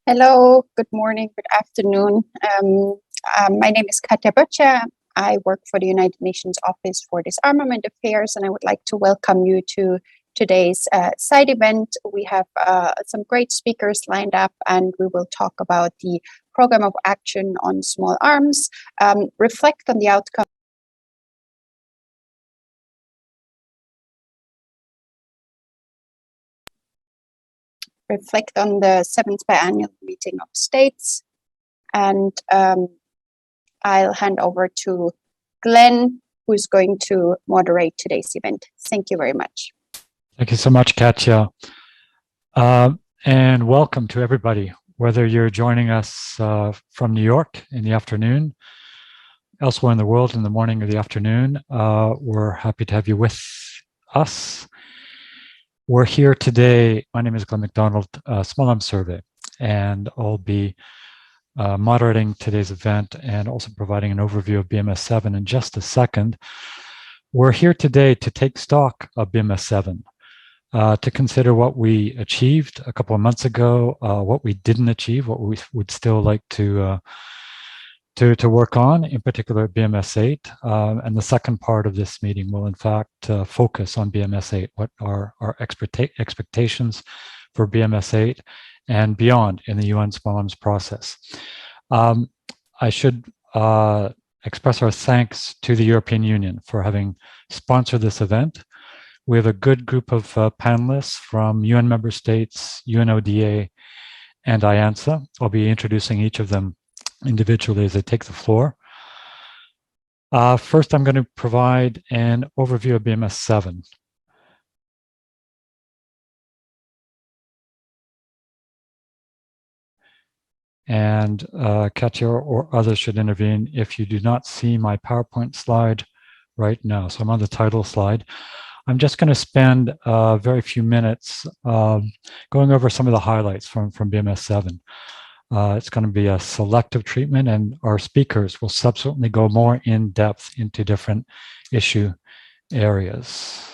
Hello, good morning, good afternoon. My name is Katja Böttcher. I work for the United Nations Office for Disarmament Affairs, and I would like to welcome you to today's side event. We have some great speakers lined up, and we will talk about the Program of Action on Small Arms, reflect on the outcome. Reflect on the 7th biannual meeting of states, and I'll hand over to Glenn, who's going to moderate today's event. Thank you very much. Thank you so much, Katja. And welcome to everybody, whether you're joining us from New York in the afternoon, elsewhere in the world in the morning or the afternoon. We're happy to have you with us. We're here today. My name is Glenn McDonald, Small Arms Survey, and I'll be moderating today's event and also providing an overview of BMS7 in just a second. We're here today to take stock of BMS7, to consider what we achieved a couple of months ago, what we didn't achieve, what we would still like to work on, in particular BMS8. And the second part of this meeting will in fact focus on BMS8, what are our expectations for BMS8 and beyond in the UN Small Arms process. I should express our thanks to the European Union for having sponsored this event. We have a good group of panelists from UN member states, UNODA, and IANSA. I'll be introducing each of them individually as they take the floor. First, I'm going to provide an overview of BMS7. And Katja or others should intervene if you do not see my PowerPoint slide right now. So I'm on the title slide. I'm just going to spend a very few minutes going over some of the highlights from BMS7. It's going to be a selective treatment, and our speakers will subsequently go more in depth into different issue areas.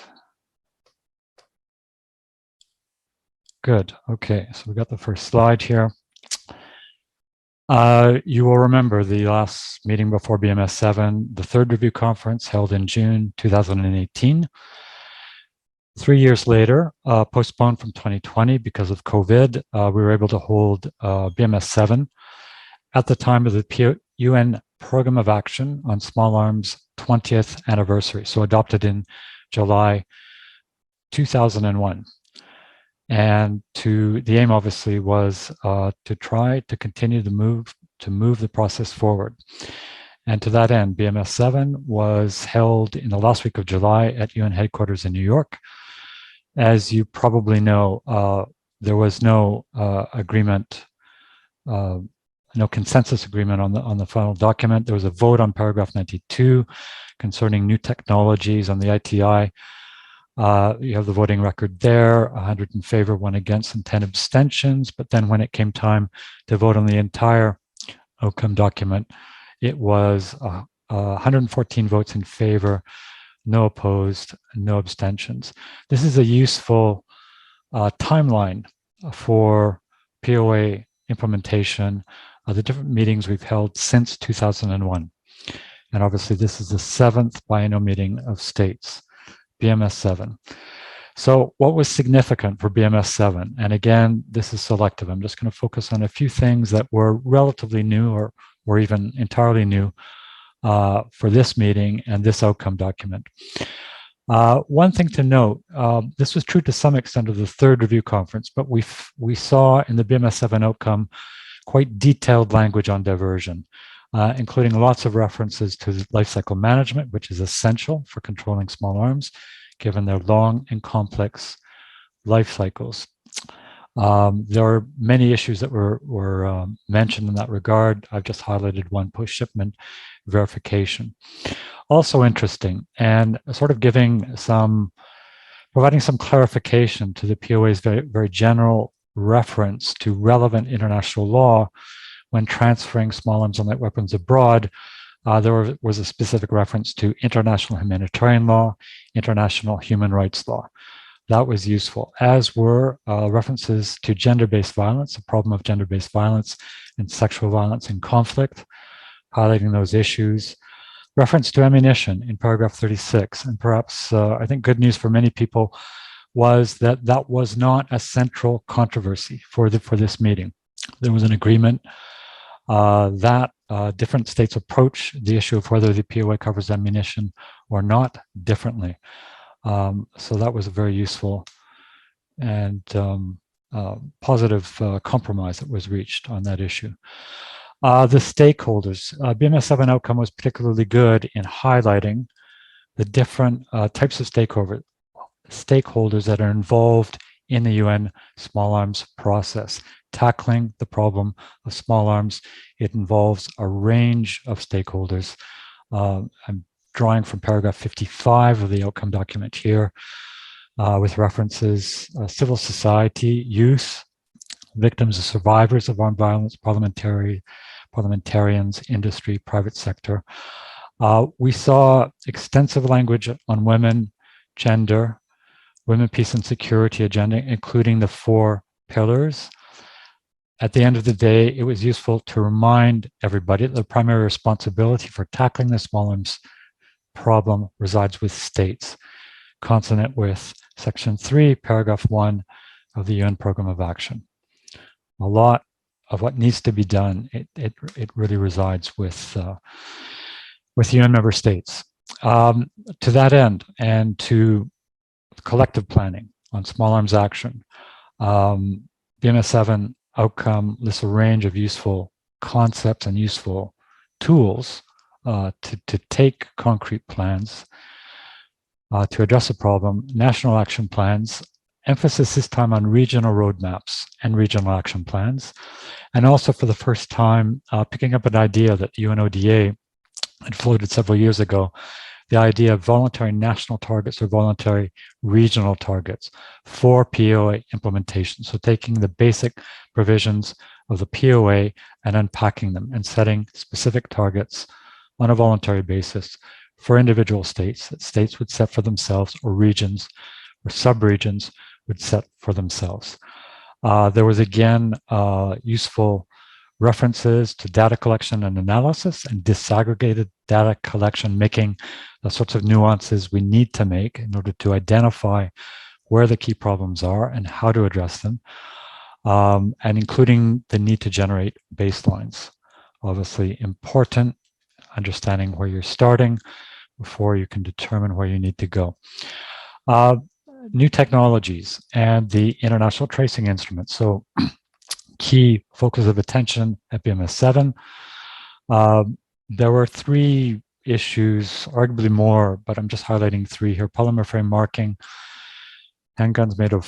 Good. Okay, so we got the first slide here. You will remember the last meeting before BMS7, the third review conference held in June 2018. 3 years later, postponed from 2020 because of COVID, we were able to hold BMS7 at the time of the UN Program of Action on Small Arms 20th anniversary, so adopted in July 2001. And the aim obviously was to try to continue to move the process forward. And to that end, BMS7 was held in the last week of July at UN headquarters in New York. As you probably know, there was no agreement, no consensus agreement on the final document. There was a vote on paragraph 92 concerning new technologies on the ITI. You have the voting record there, 100 in favor, 1 against, and 10 abstentions. But then when it came time to vote on the entire outcome document, it was 114 votes in favor, no opposed, no abstentions. This is a useful timeline for POA implementation of the different meetings we've held since 2001. And obviously this is the 7th biennial meeting of states, BMS7. So what was significant for BMS7? And again, this is selective. I'm just going to focus on a few things that were relatively new or even entirely new for this meeting and this outcome document. One thing to note, this was true to some extent of the third review conference, but we saw in the BMS7 outcome quite detailed language on diversion, including lots of references to life cycle management, which is essential for controlling small arms, given their long and complex life cycles. There are many issues that were mentioned in that regard. I've just highlighted one: post-shipment verification. Also interesting, and sort of providing some clarification to the POA's very general reference to relevant international law when transferring small arms and light weapons abroad. There was a specific reference to international humanitarian law, international human rights law. That was useful, as were references to gender-based violence, the problem of gender-based violence and sexual violence in conflict, highlighting those issues. Reference to ammunition in paragraph 36, and perhaps I think good news for many people was that that was not a central controversy for this meeting. There was an agreement that different states approach the issue of whether the POA covers ammunition or not differently. So that was a very useful and positive compromise that was reached on that issue. The stakeholders, BMS7 outcome was particularly good in highlighting the different types of stakeholders that are involved in the UN small arms process. Tackling the problem of small arms, it involves a range of stakeholders. I'm drawing from paragraph 55 of the outcome document here, with references civil society, youth, victims and survivors of armed violence, parliamentarians, industry, private sector. We saw extensive language on women, gender, women, peace and security agenda, including the 4 pillars. At the end of the day, it was useful to remind everybody that the primary responsibility for tackling the small arms problem resides with states, consonant with Section 3, Paragraph 1 of the UN Program of Action. A lot of what needs to be done, it really resides with UN member states. To that end, and to collective planning on small arms action, BMS7 outcome lists a range of useful concepts and useful tools to take concrete plans to address a problem, national action plans, emphasis this time on regional roadmaps and regional action plans, and also for the first time picking up an idea that the UNODA had floated several years ago, the idea of voluntary national targets or voluntary regional targets for POA implementation. So taking the basic provisions of the POA and unpacking them and setting specific targets on a voluntary basis for individual states that states would set for themselves, or regions or sub-regions would set for themselves. There was again useful references to data collection and analysis and disaggregated data collection, making the sorts of nuances we need to make in order to identify where the key problems are and how to address them, and including the need to generate baselines. Obviously important, understanding where you're starting before you can determine where you need to go. New technologies and the international tracing instruments. So key focus of attention at BMS7. There were 3 issues, arguably more, but I'm just highlighting 3 here. Polymer frame marking, handguns made of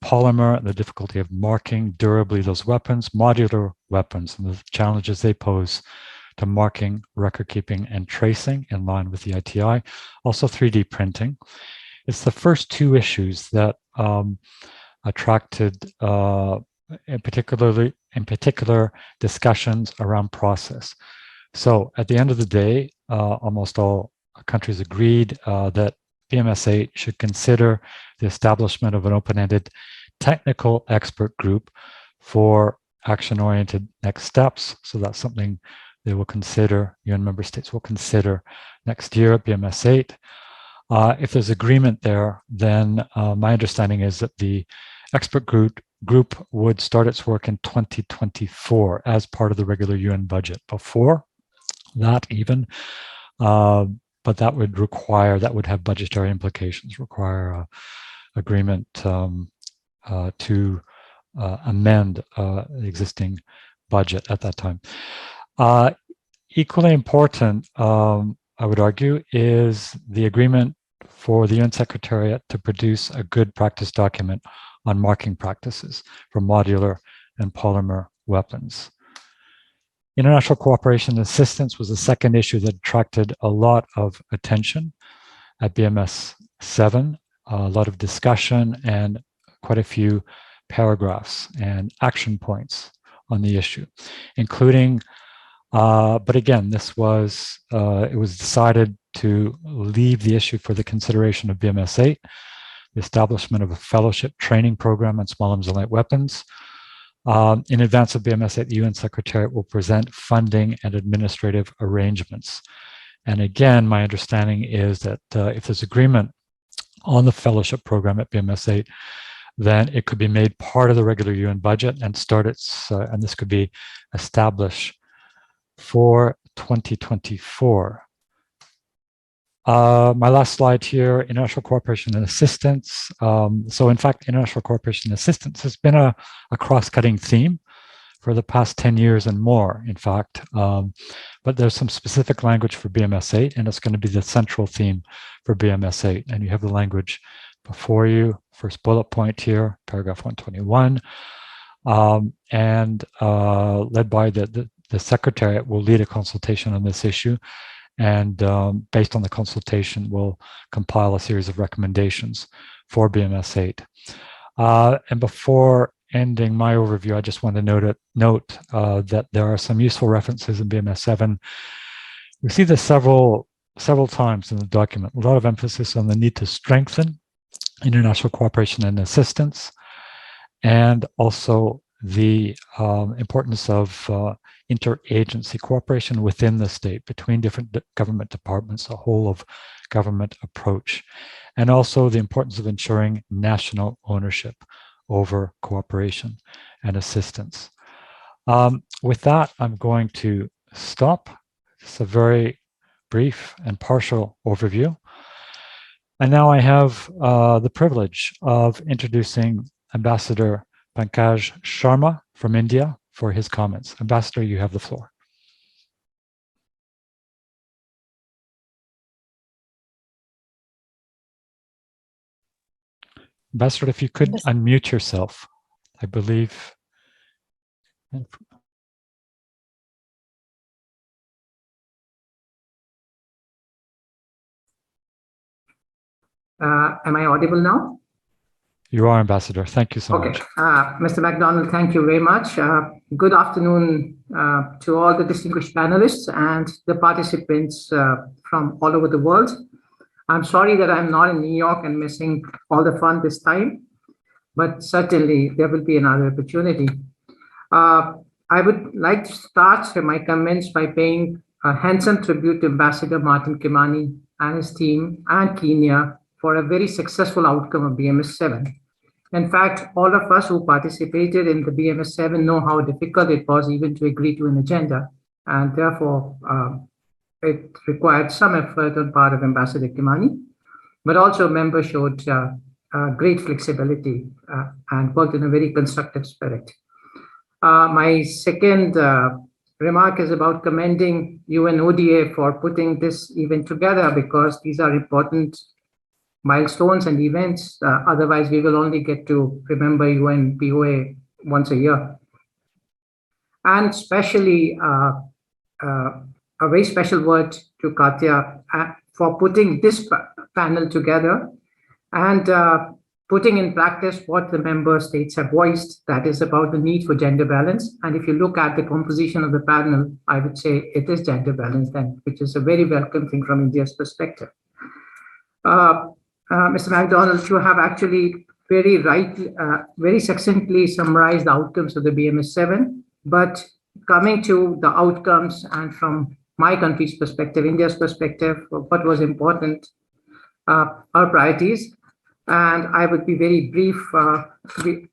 polymer, and the difficulty of marking durably those weapons, modular weapons, and the challenges they pose to marking, record keeping, and tracing in line with the ITI. Also 3D printing. It's the first 2 issues that attracted in particular discussions around process. So at the end of the day, almost all countries agreed that BMS8 should consider the establishment of an open-ended technical expert group for action-oriented next steps. So that's something they will consider, UN member states will consider next year at BMS8. If there's agreement there, then my understanding is that the expert group would start its work in 2024 as part of the regular UN budget. Before that even, but that would have budgetary implications, require agreement to amend the existing budget at that time. Equally important, I would argue, is the agreement for the UN Secretariat to produce a good practice document on marking practices for modular and polymer weapons. International cooperation and assistance was the second issue that attracted a lot of attention at BMS7, a lot of discussion and quite a few paragraphs and action points on the issue, including, but again, it was decided to leave the issue for the consideration of BMS8. the establishment of a fellowship training program on small arms and light weapons. In advance of BMS8, the UN Secretariat will present funding and administrative arrangements. And again, my understanding is that if there's agreement on the fellowship program at BMS8, then it could be made part of the regular UN budget and start its, and this could be established for 2024. My last slide here, international cooperation and assistance. So in fact, international cooperation and assistance has been a cross-cutting theme for the past 10 years and more, in fact. But there's some specific language for BMS8, and it's going to be the central theme for BMS8. And you have the language before you, first bullet point here, paragraph 121. Led by the Secretariat will lead a consultation on this issue. And based on the consultation, we'll compile a series of recommendations for BMS8. And before ending my overview, I just want to note that there are some useful references in BMS7. We see this several times in the document. A lot of emphasis on the need to strengthen international cooperation and assistance, and also the importance of interagency cooperation within the state between different government departments, a whole of government approach, and also the importance of ensuring national ownership over cooperation and assistance. With that, I'm going to stop. It's a very brief and partial overview. And now I have the privilege of introducing Ambassador Pankaj Sharma from India for his comments. Ambassador, you have the floor. Ambassador, if you could unmute yourself, I believe. Am I audible now? You are, Ambassador. Thank you so much. Mr. MacDonald, thank you very much. Good afternoon to all the distinguished panelists and the participants from all over the world. I'm sorry that I'm not in New York and missing all the fun this time, but certainly there will be another opportunity. I would like to start my comments by paying a handsome tribute to Ambassador Martin Kimani and his team and Kenya for a very successful outcome of BMS7. In fact, all of us who participated in the BMS7 know how difficult it was even to agree to an agenda, and therefore it required some effort on part of Ambassador Kimani, but also members showed great flexibility and worked in a very constructive spirit. My second remark is about commending UNODA for putting this event together, because these are important milestones and events. Otherwise, we will only get to remember UNPOA once a year. And especially a very special word to Katya for putting this panel together and putting in practice what the member states have voiced, that is about the need for gender balance. And if you look at the composition of the panel, I would say it is gender balanced, and which is a very welcome thing from India's perspective. Mr. MacDonald, you have actually very succinctly summarized the outcomes of the BMS7, but coming to the outcomes and from my country's perspective, India's perspective, what was important, our priorities. And I would be very brief. If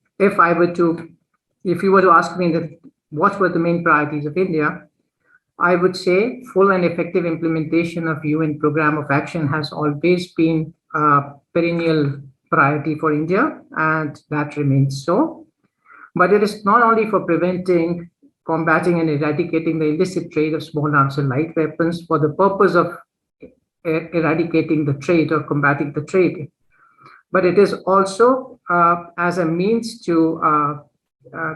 you were to ask me what were the main priorities of India, I would say full and effective implementation of UN Program of Action has always been a perennial priority for India, and that remains so. But it is not only for preventing, combating, and eradicating the illicit trade of small arms and light weapons for the purpose of eradicating the trade or combating the trade, but it is also as a means to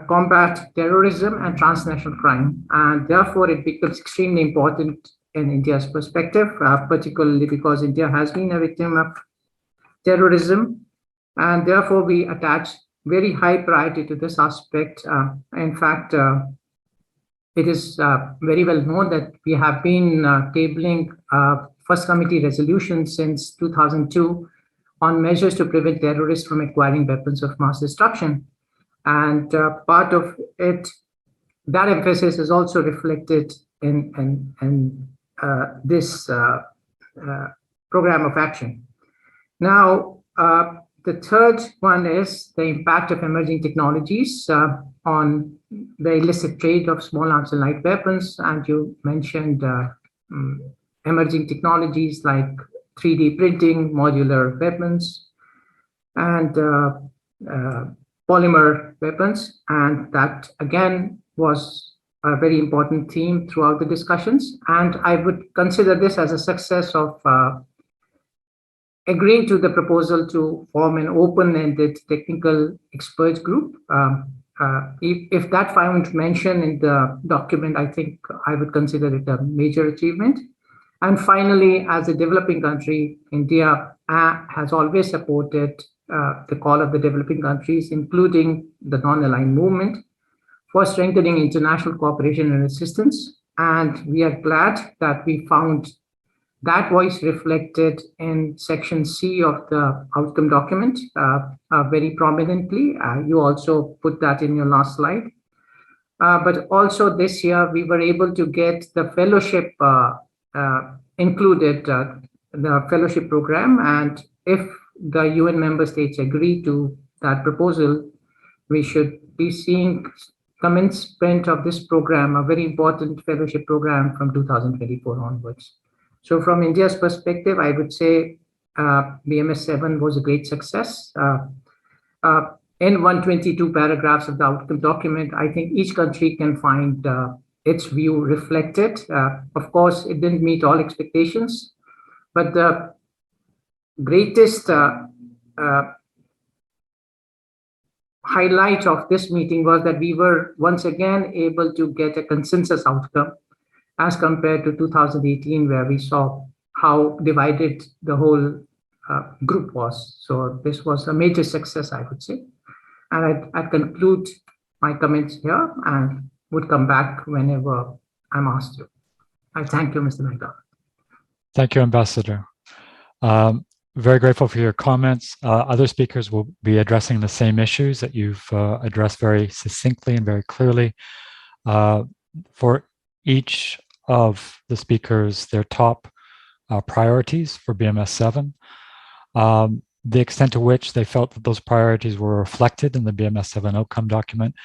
combat terrorism and transnational crime. And therefore, it becomes extremely important in India's perspective, particularly because India has been a victim of terrorism. And therefore, we attach very high priority to this aspect. In fact, it is very well known that we have been tabling First Committee resolution since 2002 on measures to prevent terrorists from acquiring weapons of mass destruction. And part of it, that emphasis is also reflected in this program of action. Now, the third one is the impact of emerging technologies on the illicit trade of small arms and light weapons. And you mentioned emerging technologies like 3D printing, modular weapons, and polymer weapons. And that, again, was a very important theme throughout the discussions. And I would consider this as a success of agreeing to the proposal to form an open-ended technical experts group. If that found mention in the document, I think I would consider it a major achievement. And finally, as a developing country, India has always supported the call of the developing countries, including the non-aligned movement, for strengthening international cooperation and assistance. And we are glad that we found that voice reflected in section C of the outcome document very prominently. You also put that in your last slide. But also this year, we were able to get the fellowship included, the fellowship program. And if the UN member states agree to that proposal, we should be seeing commencement of this program, a very important fellowship program from 2024 onwards. So from India's perspective, I would say BMS7 was a great success. In 122 paragraphs of the outcome document, I think each country can find its view reflected. Of course, it didn't meet all expectations, but the greatest highlight of this meeting was that we were once again able to get a consensus outcome as compared to 2018, where we saw how divided the whole group was. So this was a major success, I would say. And I'd conclude my comments here and would come back whenever I'm asked to. I thank you, Mr. McDonald. Thank you, Ambassador. Very grateful for your comments. Other speakers will be addressing the same issues that you've addressed very succinctly and very clearly. For each of the speakers, their top priorities for BMS7, the extent to which they felt that those priorities were reflected in the BMS7 outcome document,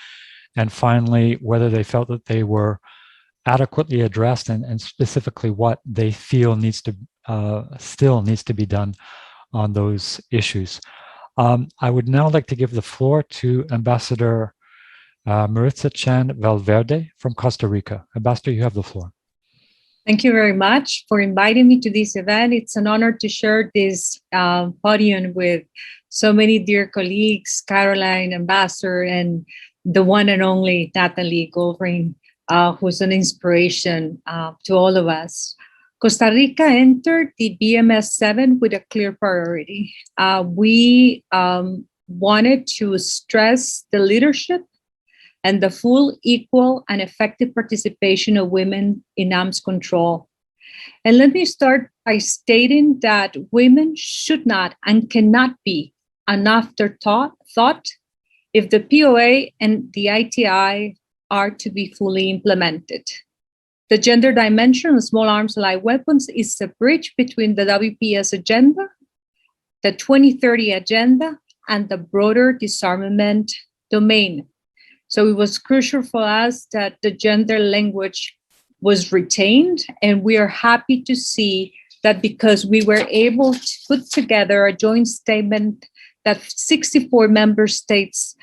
and finally, whether they felt that they were adequately addressed and specifically what they feel needs to still needs to be done on those issues. I would now like to give the floor to Ambassador Maritza Chan Valverde from Costa Rica. Ambassador, you have the floor. Thank you very much for inviting me to this event. It's an honor to share this podium with so many dear colleagues, Caroline, Ambassador, and the one and only Natalie Goldring, who's an inspiration to all of us. Costa Rica entered the BMS7 with a clear priority. We wanted to stress the leadership and the full, equal, and effective participation of women in arms control. And let me start by stating that women should not and cannot be an afterthought if the POA and the ITI are to be fully implemented. The gender dimension of small arms and light weapons is a bridge between the WPS agenda, the 2030 agenda, and the broader disarmament domain. So it was crucial for us that the gender language was retained, and we are happy to see that because we were able to put together a joint statement that 64 member states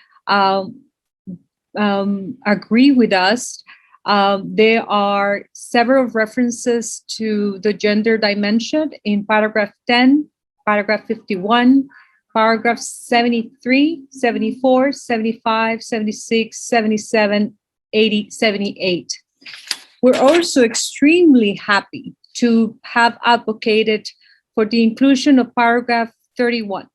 agree with us. There are several references to the gender dimension in paragraph 10, paragraph 51, paragraph 73, 74, 75, 76, 77, 80, 78. We're also extremely happy to have advocated for the inclusion of paragraph 31.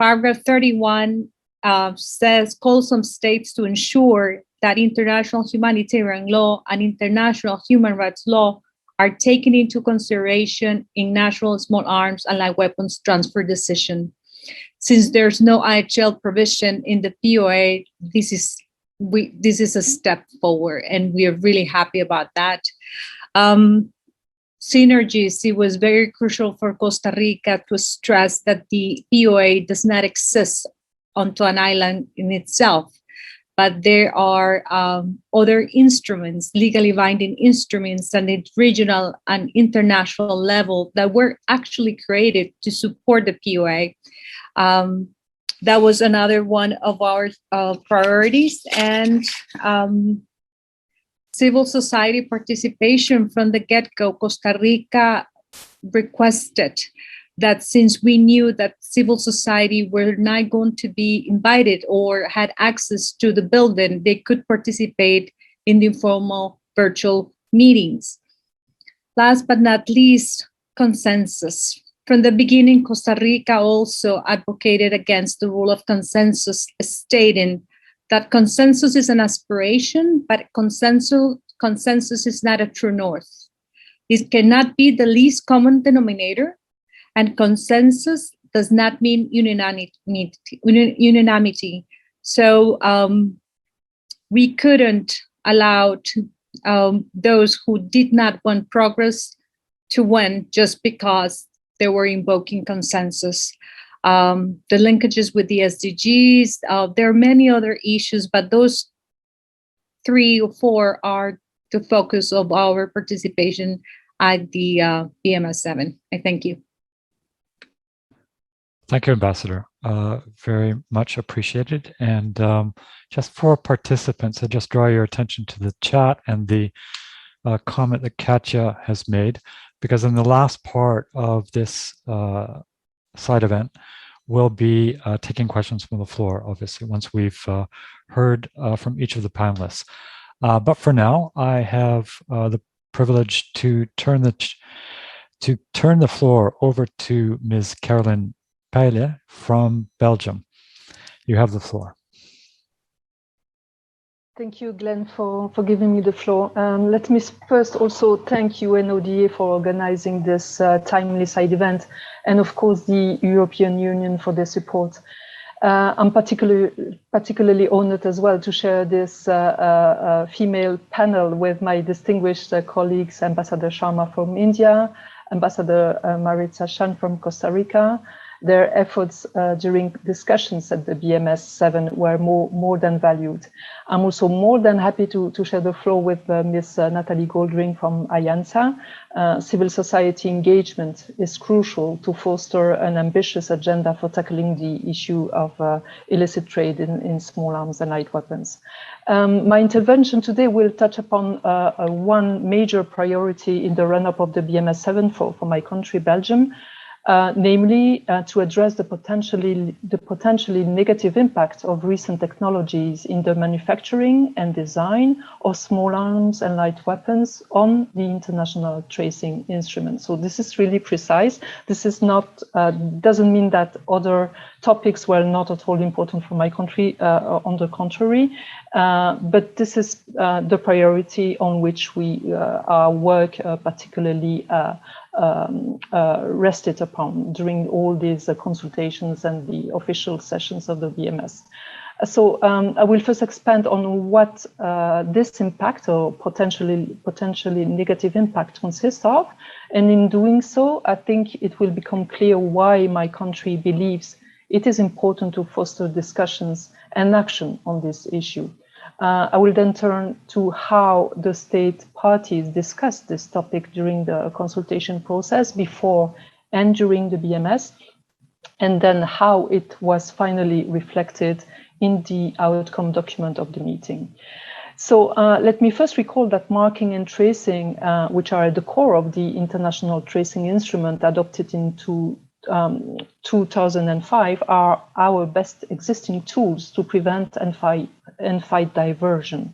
Paragraph 31 calls on states to ensure that international humanitarian law and international human rights law are taken into consideration in national small arms and light weapons transfer decision. Since there's no IHL provision in the POA, this is a step forward, and we are really happy about that. Synergies, it was very crucial for Costa Rica to stress that the POA does not exist onto an island in itself, but there are other instruments, legally binding instruments at the regional and international level that were actually created to support the POA. That was another one of our priorities, and civil society participation from the get-go. Costa Rica requested that since we knew that civil society were not going to be invited or had access to the building, they could participate in the informal virtual meetings. Last but not least, consensus. From the beginning, Costa Rica also advocated against the rule of consensus, stating that consensus is an aspiration, but consensus is not a true north. It cannot be the least common denominator, and consensus does not mean unanimity. So we couldn't allow those who did not want progress to win just because they were invoking consensus. The linkages with the SDGs, there are many other issues, but those 3 or 4 are the focus of our participation at the BMS7. I thank you. Thank you, Ambassador. Very much appreciated. And just for participants, I just draw your attention to the chat and the comment that Katja has made, because in the last part of this side event, we'll be taking questions from the floor, obviously, once we've heard from each of the panelists. But for now, I have the privilege to turn the floor over to Ms. Caroline Peile from Belgium. You have the floor. Thank you, Glenn, for giving me the floor. Let me first also thank UNODA for organizing this timely side event, and of course the European Union for their support. I'm particularly honored as well to share this female panel with my distinguished colleagues, Ambassador Sharma from India, Ambassador Maritza Chan from Costa Rica. Their efforts during discussions at the BMS7 were more than valued. I'm also more than happy to share the floor with Ms. Natalie Goldring from IANSA. Civil society engagement is crucial to foster an ambitious agenda for tackling the issue of illicit trade in small arms and light weapons. My intervention today will touch upon one major priority in the run-up of the BMS7 for my country, Belgium, namely to address the potentially negative impact of recent technologies in the manufacturing and design of small arms and light weapons on the international tracing instrument. So this is really precise. This is not doesn't mean that other topics were not at all important for my country. On the contrary, but this is the priority on which our work particularly rested upon during all these consultations and the official sessions of the BMS. So I will first expand on what this impact or potentially negative impact consists of. And in doing so, I think it will become clear why my country believes it is important to foster discussions and action on this issue. I will then turn to how the state parties discussed this topic during the consultation process before and during the BMS, and then how it was finally reflected in the outcome document of the meeting. So let me first recall that marking and tracing, which are at the core of the international tracing instrument adopted in 2005, are our best existing tools to prevent and fight diversion.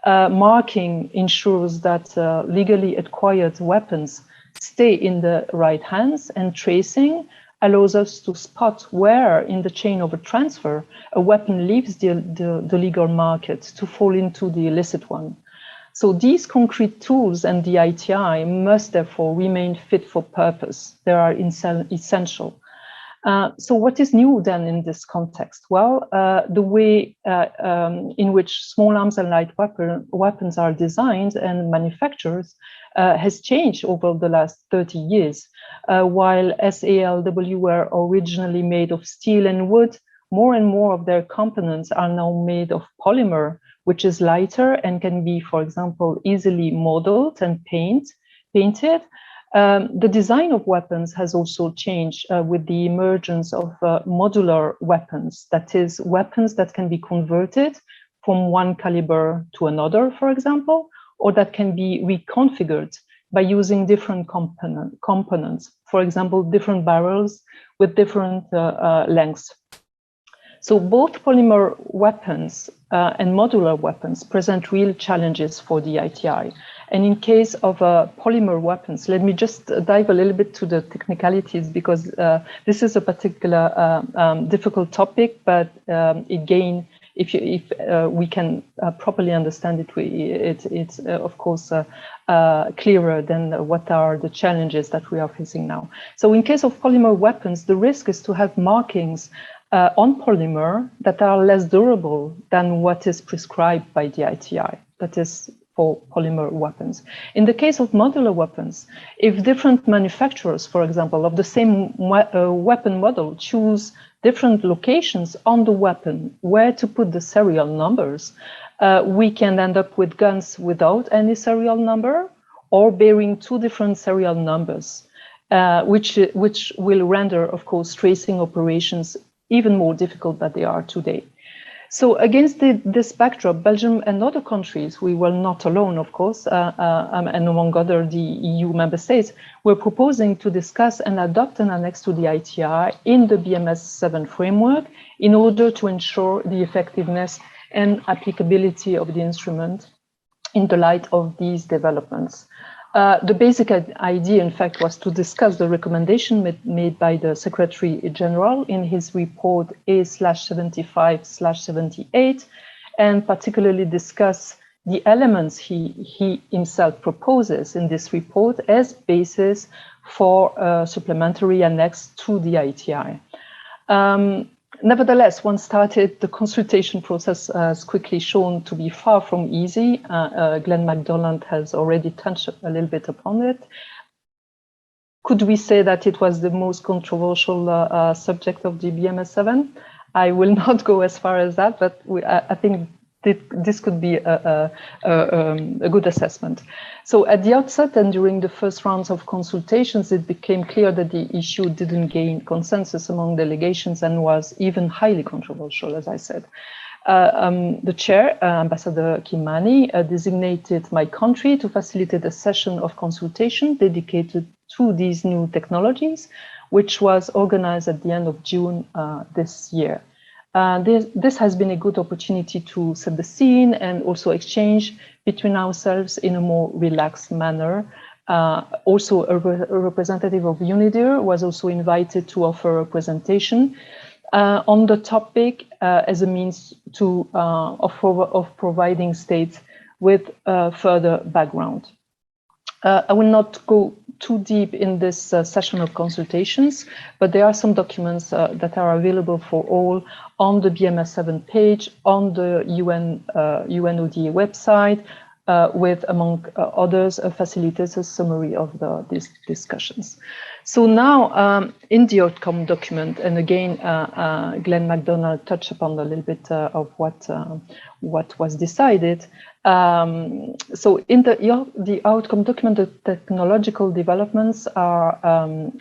Marking ensures that legally acquired weapons stay in the right hands, and tracing allows us to spot where in the chain of a transfer a weapon leaves the legal market to fall into the illicit one. So these concrete tools and the ITI must therefore remain fit for purpose. They are essential. So what is new then in this context? Well, the way in which small arms and light weapons are designed and manufactured has changed over the last 30 years. While SALW were originally made of steel and wood, more and more of their components are now made of polymer, which is lighter and can be, for example, easily modeled and painted. The design of weapons has also changed with the emergence of modular weapons, that is, weapons that can be converted from one caliber to another, for example, or that can be reconfigured by using different components, for example, different barrels with different lengths. So both polymer weapons and modular weapons present real challenges for the ITI. And in case of polymer weapons, let me just dive a little bit to the technicalities, because this is a particular difficult topic, but again, if we can properly understand it, it's of course clearer than what are the challenges that we are facing now. So in case of polymer weapons, the risk is to have markings on polymer that are less durable than what is prescribed by the ITI, that is for polymer weapons. In the case of modular weapons, if different manufacturers, for example, of the same weapon model choose different locations on the weapon where to put the serial numbers, we can end up with guns without any serial number or bearing two different serial numbers, which will render, of course, tracing operations even more difficult than they are today. So against this backdrop, Belgium and other countries, we were not alone, of course, and among other the EU member states, were proposing to discuss and adopt an annex to the ITI in the BMS7 framework in order to ensure the effectiveness and applicability of the instrument in the light of these developments. The basic idea, in fact, was to discuss the recommendation made by the Secretary General in his report A/75/78, and particularly discuss the elements he himself proposes in this report as basis for a supplementary annex to the ITI. Nevertheless, once started, the consultation process has quickly shown to be far from easy. Glenn MacDonald has already touched a little bit upon it. Could we say that it was the most controversial subject of the BMS7? I will not go as far as that, but I think this could be a good assessment. So at the outset and during the first rounds of consultations, it became clear that the issue didn't gain consensus among delegations and was even highly controversial, as I said. The chair, Ambassador Kimani, designated my country to facilitate a session of consultation dedicated to these new technologies, which was organized at the end of June this year. This has been a good opportunity to set the scene and also exchange between ourselves in a more relaxed manner. Also, a representative of UNIDIR was also invited to offer a presentation on the topic as a means to of providing states with further background. I will not go too deep in this session of consultations, but there are some documents that are available for all on the BMS7 page, on the UNODA website, with, among others, a facilitated summary of these discussions. So now, in the outcome document, and again, Glenn MacDonald touched upon a little bit of what was decided. So in the outcome document, the technological developments are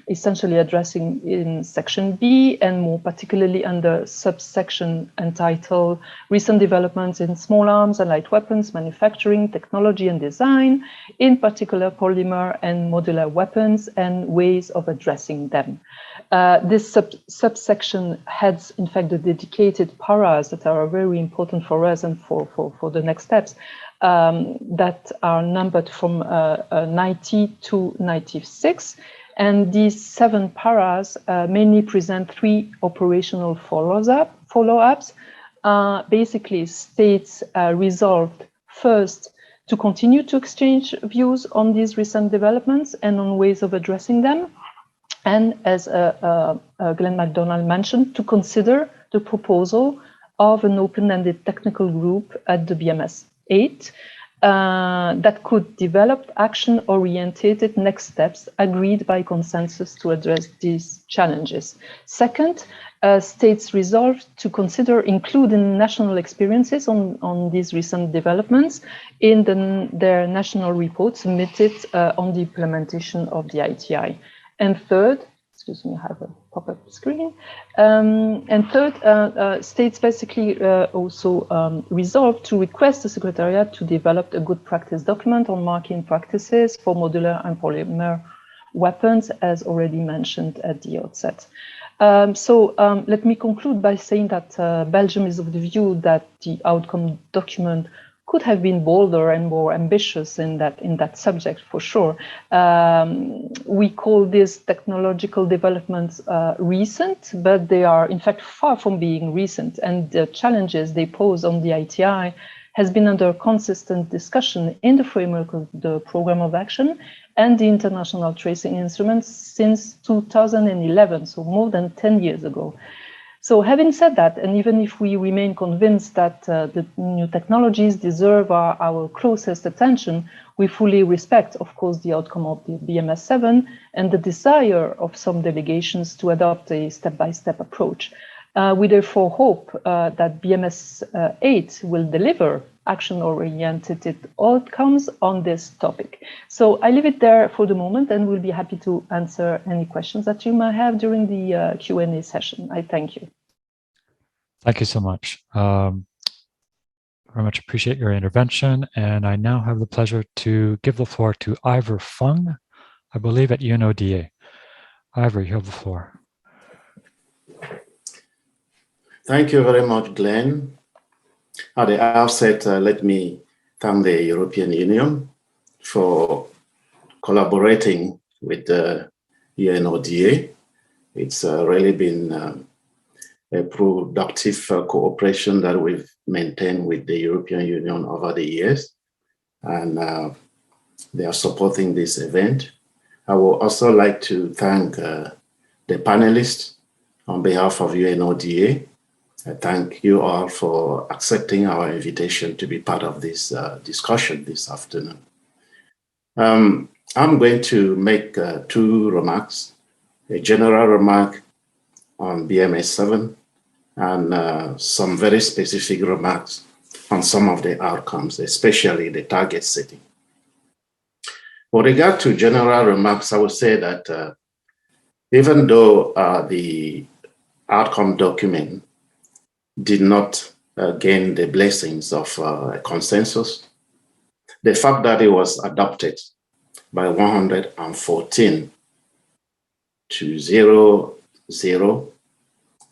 essentially addressing in section B, and more particularly under subsection entitled Recent Developments in Small Arms and Light Weapons Manufacturing, Technology and Design, in particular polymer and modular weapons and ways of addressing them. This subsection heads, in fact, the dedicated paras that are very important for us and for the next steps. That are numbered from 90 to 96. And these 7 paras mainly present 3 operational follow-ups. Basically, states resolved first to continue to exchange views on these recent developments and on ways of addressing them. And as Glenn MacDonald mentioned, to consider the proposal of an open-ended technical group at the BMS8 that could develop action-oriented next steps agreed by consensus to address these challenges. Second, states resolved to consider including national experiences on these recent developments in their national report submitted on the implementation of the ITI. And third, excuse me, I have a pop-up screen. And third, states basically also resolved to request the Secretariat to develop a good practice document on marking practices for modular and polymer weapons, as already mentioned at the outset. Let me conclude by saying that Belgium is of the view that the outcome document could have been bolder and more ambitious in that subject, for sure. We call these technological developments recent, but they are in fact far from being recent, and the challenges they pose on the ITI has been under consistent discussion in the framework of the Programme of Action and the International Tracing Instruments since 2011, so more than 10 years ago. So having said that, and even if we remain convinced that the new technologies deserve our closest attention, we fully respect, of course, the outcome of the BMS7 and the desire of some delegations to adopt a step-by-step approach. We therefore hope that BMS8 will deliver action-oriented outcomes on this topic. So I leave it there for the moment, and we'll be happy to answer any questions that you might have during the Q&A session. I thank you. Thank you so much. Very much appreciate your intervention. And I now have the pleasure to give the floor to Ivor Fung, I believe at UNODA. Ivor, you have the floor. Thank you very much, Glenn. At the outset, let me thank the European Union for collaborating with the UNODA. It's really been a productive cooperation that we've maintained with the European Union over the years, and they are supporting this event. I would also like to thank the panelists on behalf of UNODA. I thank you all for accepting our invitation to be part of this discussion this afternoon. I'm going to make two remarks, a general remark on BMS7 and some very specific remarks on some of the outcomes, especially the target setting. With regard to general remarks, I would say that even though the outcome document did not gain the blessings of a consensus, the fact that it was adopted by 114 to 0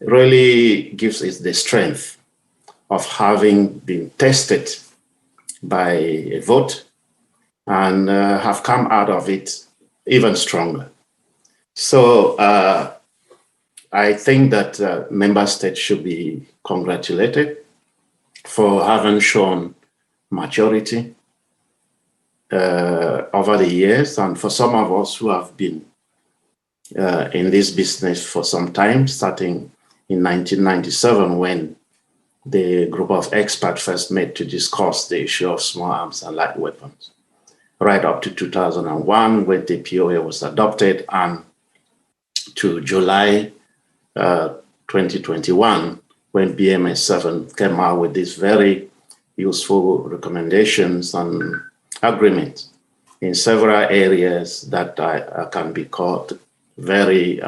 really gives it the strength of having been tested by a vote and have come out of it even stronger. So I think that member states should be congratulated for having shown maturity over the years, and for some of us who have been in this business for some time, starting in 1997 when the group of experts first met to discuss the issue of small arms and light weapons, right up to 2001 when the POA was adopted, and to July 2021 when BMS7 came out with these very useful recommendations and agreements in several areas that can be called very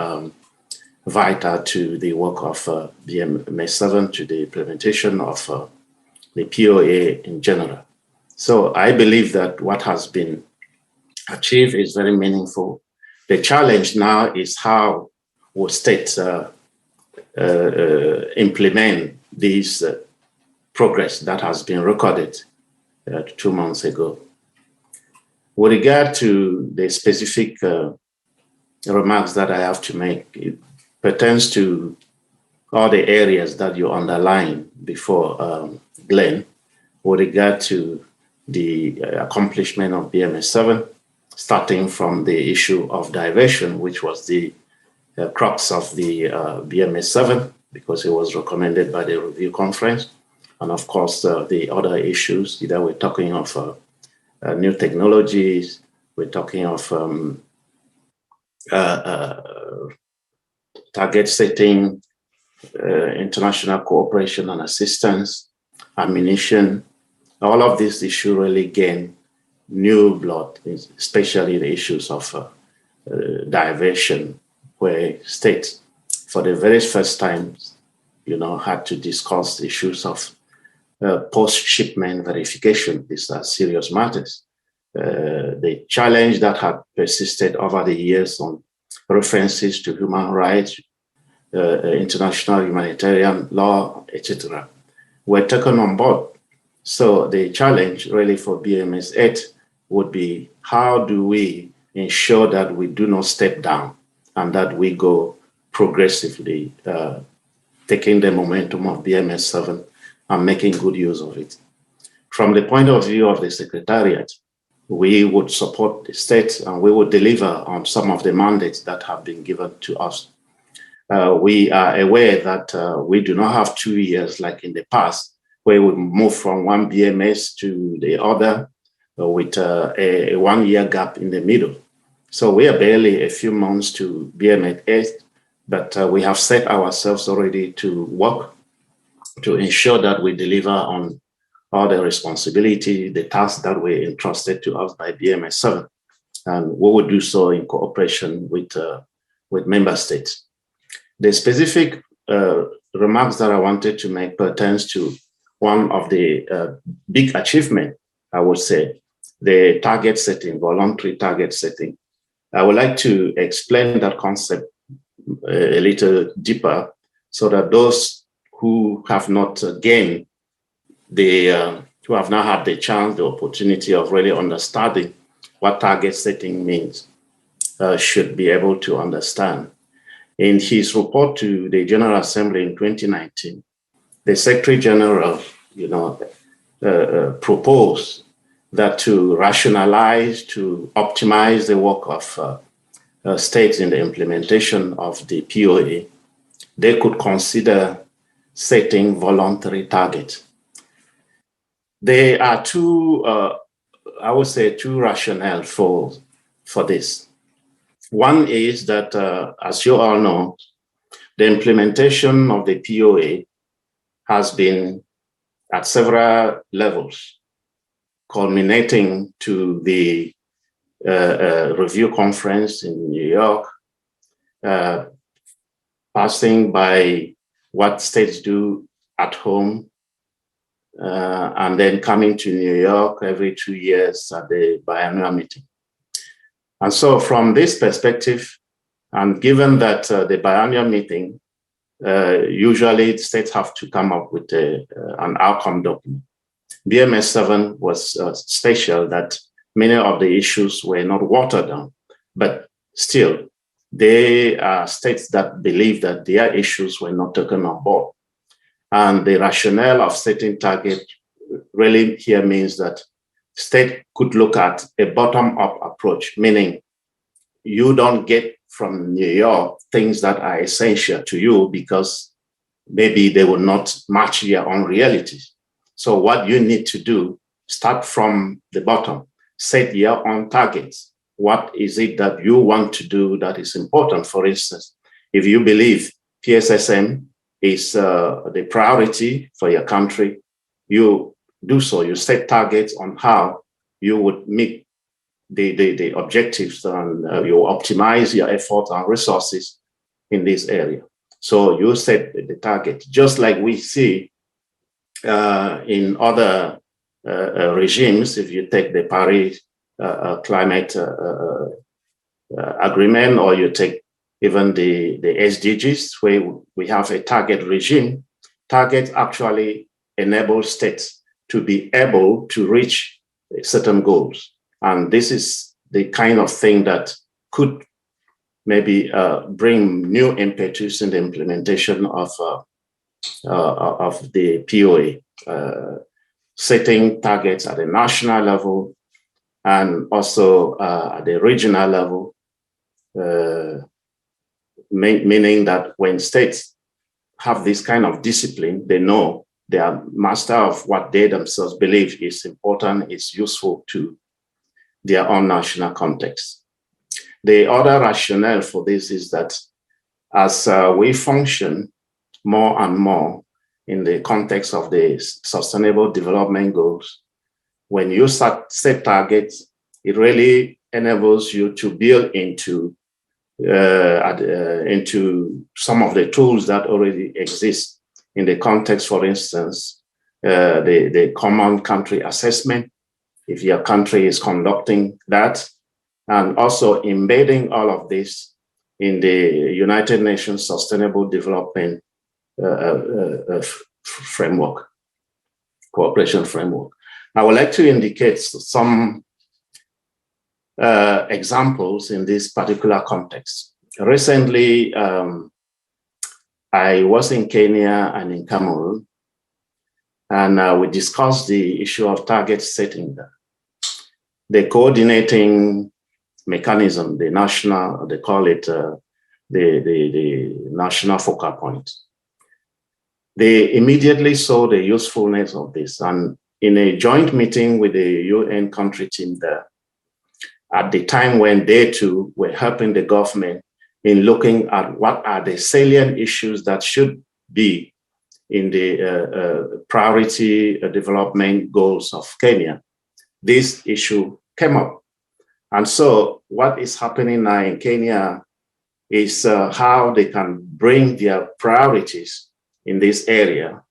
vital to the work of BMS7, to the implementation of the POA in general. So I believe that what has been achieved is very meaningful. The challenge now is how will states implement this progress that has been recorded 2 months ago. With regard to the specific remarks that I have to make, it pertains to all the areas that you underlined before, Glenn, with regard to the accomplishment of BMS7, starting from the issue of diversion, which was the crux of the BMS7, because it was recommended by the review conference. And of course, the other issues, either we're talking of new technologies, we're talking of target setting, international cooperation and assistance, ammunition. All of these issues really gain new blood, especially the issues of diversion, where states, for the very first time, had to discuss issues of post-shipment verification. These are serious matters. The challenge that had persisted over the years on references to human rights, international humanitarian law, etc., were taken on board. So the challenge really for BMS8 would be, how do we ensure that we do not step down and that we go progressively, taking the momentum of BMS7 and making good use of it. From the point of view of the Secretariat, we would support the states and we would deliver on some of the mandates that have been given to us. We are aware that we do not have 2 years like in the past, where we move from one BMS to the other with a 1 year gap in the middle. So we are barely a few months to BMS8, but we have set ourselves already to work to ensure that we deliver on all the responsibility, the tasks that were entrusted to us by BMS7. And we will do so in cooperation with member states. The specific remarks that I wanted to make pertains to one of the big achievements, I would say, the target setting, voluntary target setting. I would like to explain that concept a little deeper so that those who have not gained who have not had the chance, the opportunity of really understanding what target setting means, should be able to understand. In his report to the General Assembly in 2019, the Secretary General, proposed that to rationalize, to optimize the work of states in the implementation of the POA, they could consider setting voluntary targets. There are two rationale for this. One is that, as you all know, the implementation of the POA has been at several levels, culminating to the review conference in New York, passing by what states do at home, and then coming to New York every 2 years at the biannual meeting. And so from this perspective, and given that the biannual meeting, usually states have to come up with an outcome document. BMS7 was special that many of the issues were not watered down, but still, they are states that believe that their issues were not taken on board. And the rationale of setting target really here means that state could look at a bottom-up approach, meaning you don't get from New York things that are essential to you because maybe they will not match your own realities. So what you need to do, start from the bottom, set your own targets. What is it that you want to do that is important? For instance, if you believe PSSM is the priority for your country, you do so. You set targets on how you would meet the objectives, and you optimize your efforts and resources in this area. So you set the target, just like we see in other regimes. If you take the Paris climate agreement, or you take even the SDGs, where we have a target regime, targets actually enable states to be able to reach certain goals. And this is the kind of thing that could maybe bring new impetus in the implementation of the POA. setting targets at the national level and also at the regional level, meaning that when states have this kind of discipline, they know they are master of what they themselves believe is important, is useful to their own national context. The other rationale for this is that as we function more and more in the context of the Sustainable Development Goals, when you set targets, it really enables you to build into some of the tools that already exist in the context, for instance, the common country assessment, if your country is conducting that, and also embedding all of this in the United Nations Sustainable Development framework, cooperation framework. I would like to indicate some examples in this particular context. Recently, I was in Kenya and in Cameroon, and we discussed the issue of target setting. The coordinating mechanism, the national, they call it the national focal point. They immediately saw the usefulness of this, and in a joint meeting with the UN country team there, at the time when they too were helping the government in looking at what are the salient issues that should be in the priority development goals of Kenya, this issue came up. And so what is happening now in Kenya is how they can bring their priorities in this area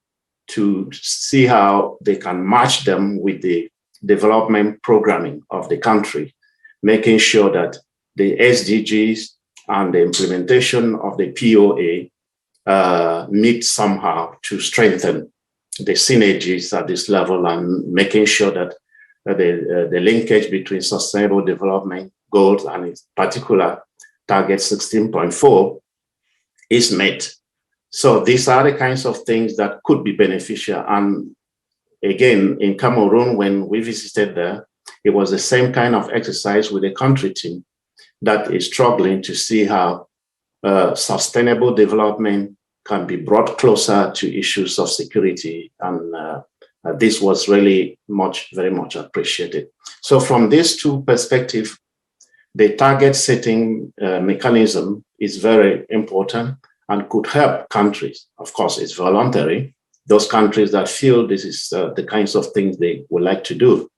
to see how they can match them with the development programming of the country, making sure that the SDGs and the implementation of the POA meet somehow to strengthen the synergies at this level, and making sure that the linkage between sustainable development goals and in particular target 16.4 is met. So these are the kinds of things that could be beneficial. And again, in Cameroon, when we visited there, it was the same kind of exercise with the country team that is struggling to see how sustainable development can be brought closer to issues of security. And this was really very much appreciated. So from these two perspectives, the target setting mechanism is very important and could help countries. Of course, it's voluntary. Those countries that feel this is the kinds of things they would like to do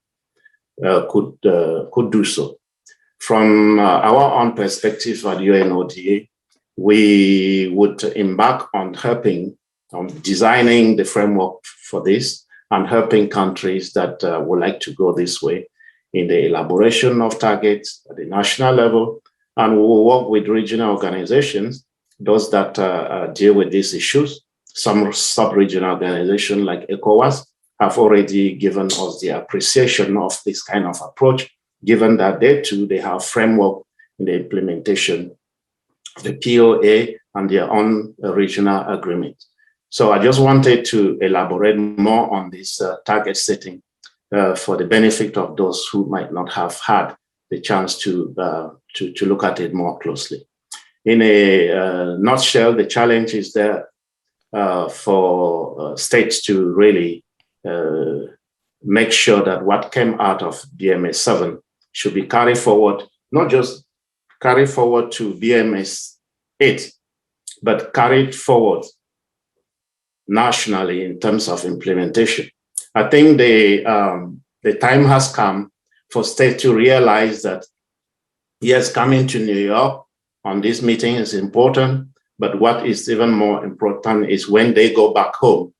could do so. From our own perspective at UNODA, we would embark on helping, on designing the framework for this and helping countries that would like to go this way in the elaboration of targets at the national level. And we will work with regional organizations, those that deal with these issues. Some sub-regional organizations like ECOWAS have already given us the appreciation of this kind of approach, given that they have framework in the implementation of the POA and their own regional agreement. So I just wanted to elaborate more on this target setting for the benefit of those who might not have had the chance to look at it more closely. In a nutshell, the challenge is there for states to really make sure that what came out of BMS7 should be carried forward, not just carried forward to BMS8, but carried forward nationally in terms of implementation. I think the time has come for states to realize that, yes, coming to New York on this meeting is important, but what is even more important is when they go back home,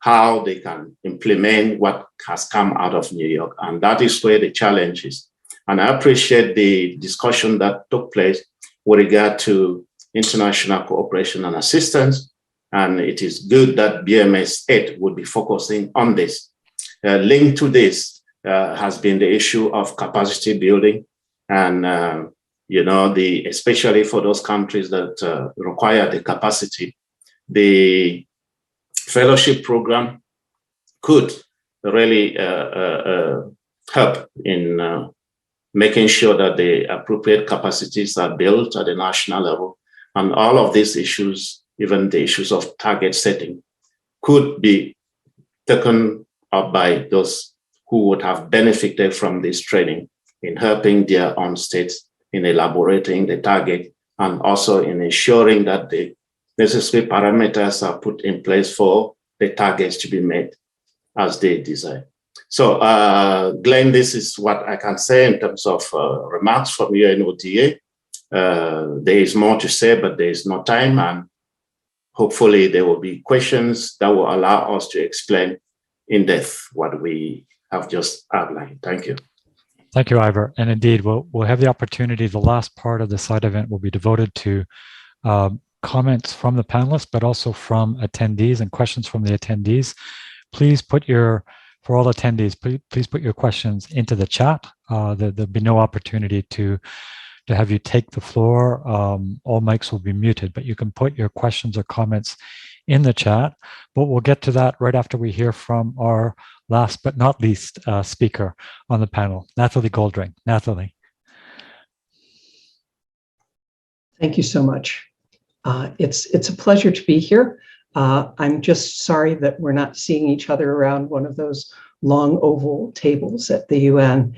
how they can implement what has come out of New York. And that is where the challenge is. And I appreciate the discussion that took place with regard to international cooperation and assistance. And it is good that BMS8 would be focusing on this. Linked to this has been the issue of capacity building. And, especially for those countries that require the capacity, the fellowship program could really help in making sure that the appropriate capacities are built at the national level. And all of these issues, even the issues of target setting, could be taken up by those who would have benefited from this training in helping their own states in elaborating the target and also in ensuring that the necessary parameters are put in place for the targets to be met as they desire. So, Glenn, this is what I can say in terms of remarks from UNODA. There is more to say, but there is no time, and hopefully there will be questions that will allow us to explain in depth what we have just outlined. Thank you. Thank you, Ivor. And indeed, we'll have the opportunity. The last part of the side event will be devoted to comments from the panelists, but also from attendees and questions from the attendees. Please put for all attendees, please put your questions into the chat. There'll be no opportunity to have you take the floor. All mics will be muted, but you can put your questions or comments in the chat. But we'll get to that right after we hear from our last but not least speaker on the panel, Nathalie Goldring. Nathalie. Thank you so much. It's a pleasure to be here. I'm just sorry that we're not seeing each other around one of those long oval tables at the UN.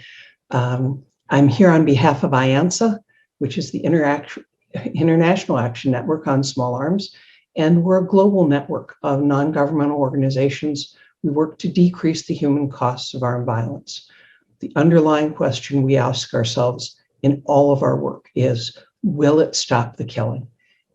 I'm here on behalf of IANSA, which is the International Action Network on Small Arms, and we're a global network of non-governmental organizations. We work to decrease the human costs of armed violence. The underlying question we ask ourselves in all of our work is, will it stop the killing?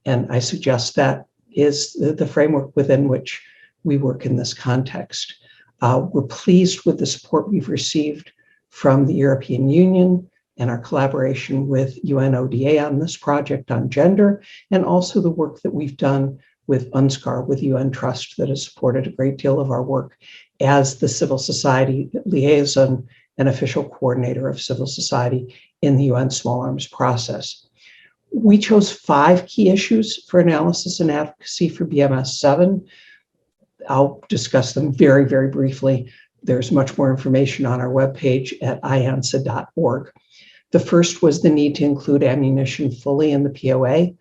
And I suggest that is the framework within which we work in this context. We're pleased with the support we've received from the European Union and our collaboration with UNODA on this project on gender, and also the work that we've done with UNSCAR, with UN Trust, that has supported a great deal of our work as the civil society liaison and official coordinator of civil society in the UN small arms process. We chose 5 key issues for analysis and advocacy for BMS7. I'll discuss them very, very briefly. There's much more information on our webpage at iansa.org. The first was the need to include ammunition fully in the POA.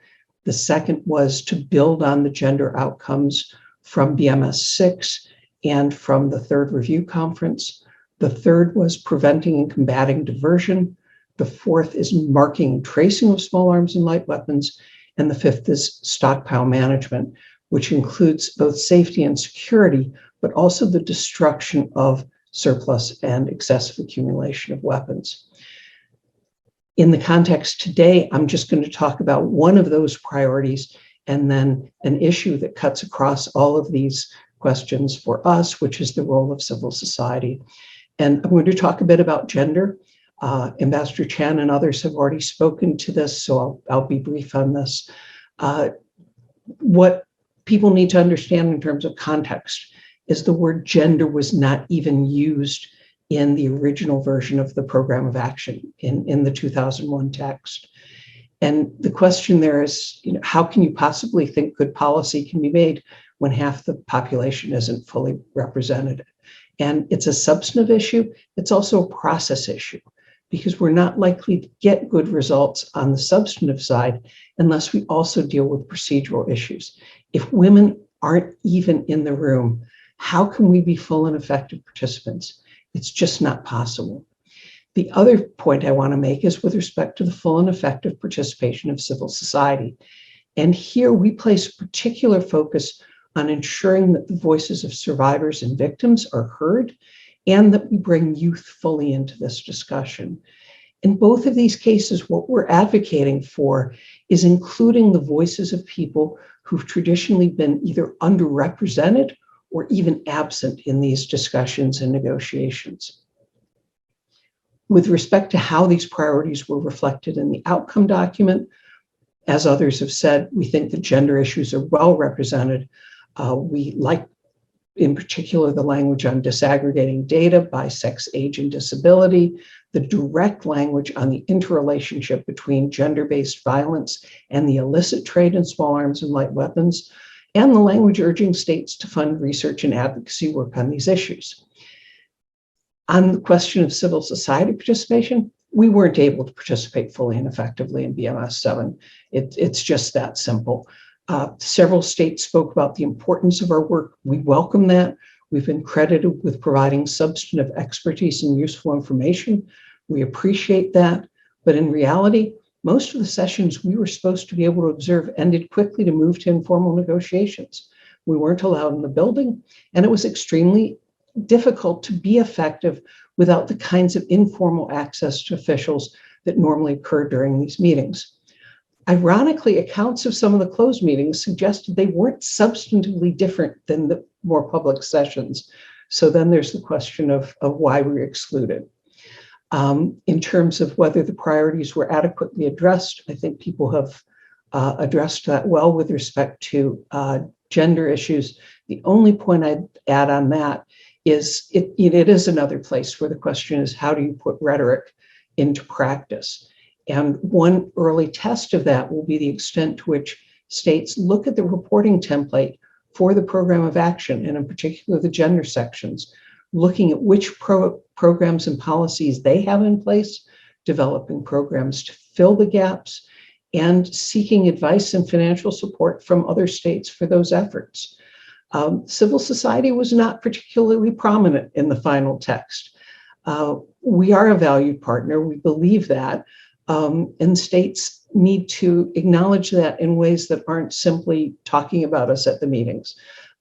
The second was to build on the gender outcomes from BMS6 and from the third review conference. The third was preventing and combating diversion. The fourth is marking and tracing of small arms and light weapons. And the fifth is stockpile management, which includes both safety and security, but also the destruction of surplus and excessive accumulation of weapons. In the context today, I'm just going to talk about one of those priorities and then an issue that cuts across all of these questions for us, which is the role of civil society. And I'm going to talk a bit about gender. Ambassador Chan and others have already spoken to this, so I'll be brief on this. What people need to understand in terms of context is the word gender was not even used in the original version of the program of action in the 2001 text. And the question there is, how can you possibly think good policy can be made when half the population isn't fully represented? And it's a substantive issue. It's also a process issue, because we're not likely to get good results on the substantive side unless we also deal with procedural issues. If women aren't even in the room, how can we be full and effective participants? It's just not possible. The other point I want to make is with respect to the full and effective participation of civil society. And here we place particular focus on ensuring that the voices of survivors and victims are heard, and that we bring youth fully into this discussion. In both of these cases, what we're advocating for is including the voices of people who've traditionally been either underrepresented or even absent in these discussions and negotiations. With respect to how these priorities were reflected in the outcome document, as others have said, we think that gender issues are well represented. We like, in particular, the language on disaggregating data by sex, age, and disability, the direct language on the interrelationship between gender-based violence and the illicit trade in small arms and light weapons, and the language urging states to fund research and advocacy work on these issues. On the question of civil society participation, we weren't able to participate fully and effectively in BMS7. It's just that simple. Several states spoke about the importance of our work. We welcome that. We've been credited with providing substantive expertise and useful information. We appreciate that. But in reality, most of the sessions we were supposed to be able to observe ended quickly to move to informal negotiations. We weren't allowed in the building, and it was extremely difficult to be effective without the kinds of informal access to officials that normally occur during these meetings. Ironically, accounts of some of the closed meetings suggested they weren't substantively different than the more public sessions. So then there's the question of why we were excluded. In terms of whether the priorities were adequately addressed, I think people have addressed that well with respect to gender issues. The only point I'd add on that is it is another place where the question is, how do you put rhetoric into practice? And one early test of that will be the extent to which states look at the reporting template for the program of action, and in particular the gender sections, looking at which programs and policies they have in place, developing programs to fill the gaps, and seeking advice and financial support from other states for those efforts. Civil society was not particularly prominent in the final text. We are a valued partner, we believe that, and states need to acknowledge that in ways that aren't simply talking about us at the meetings.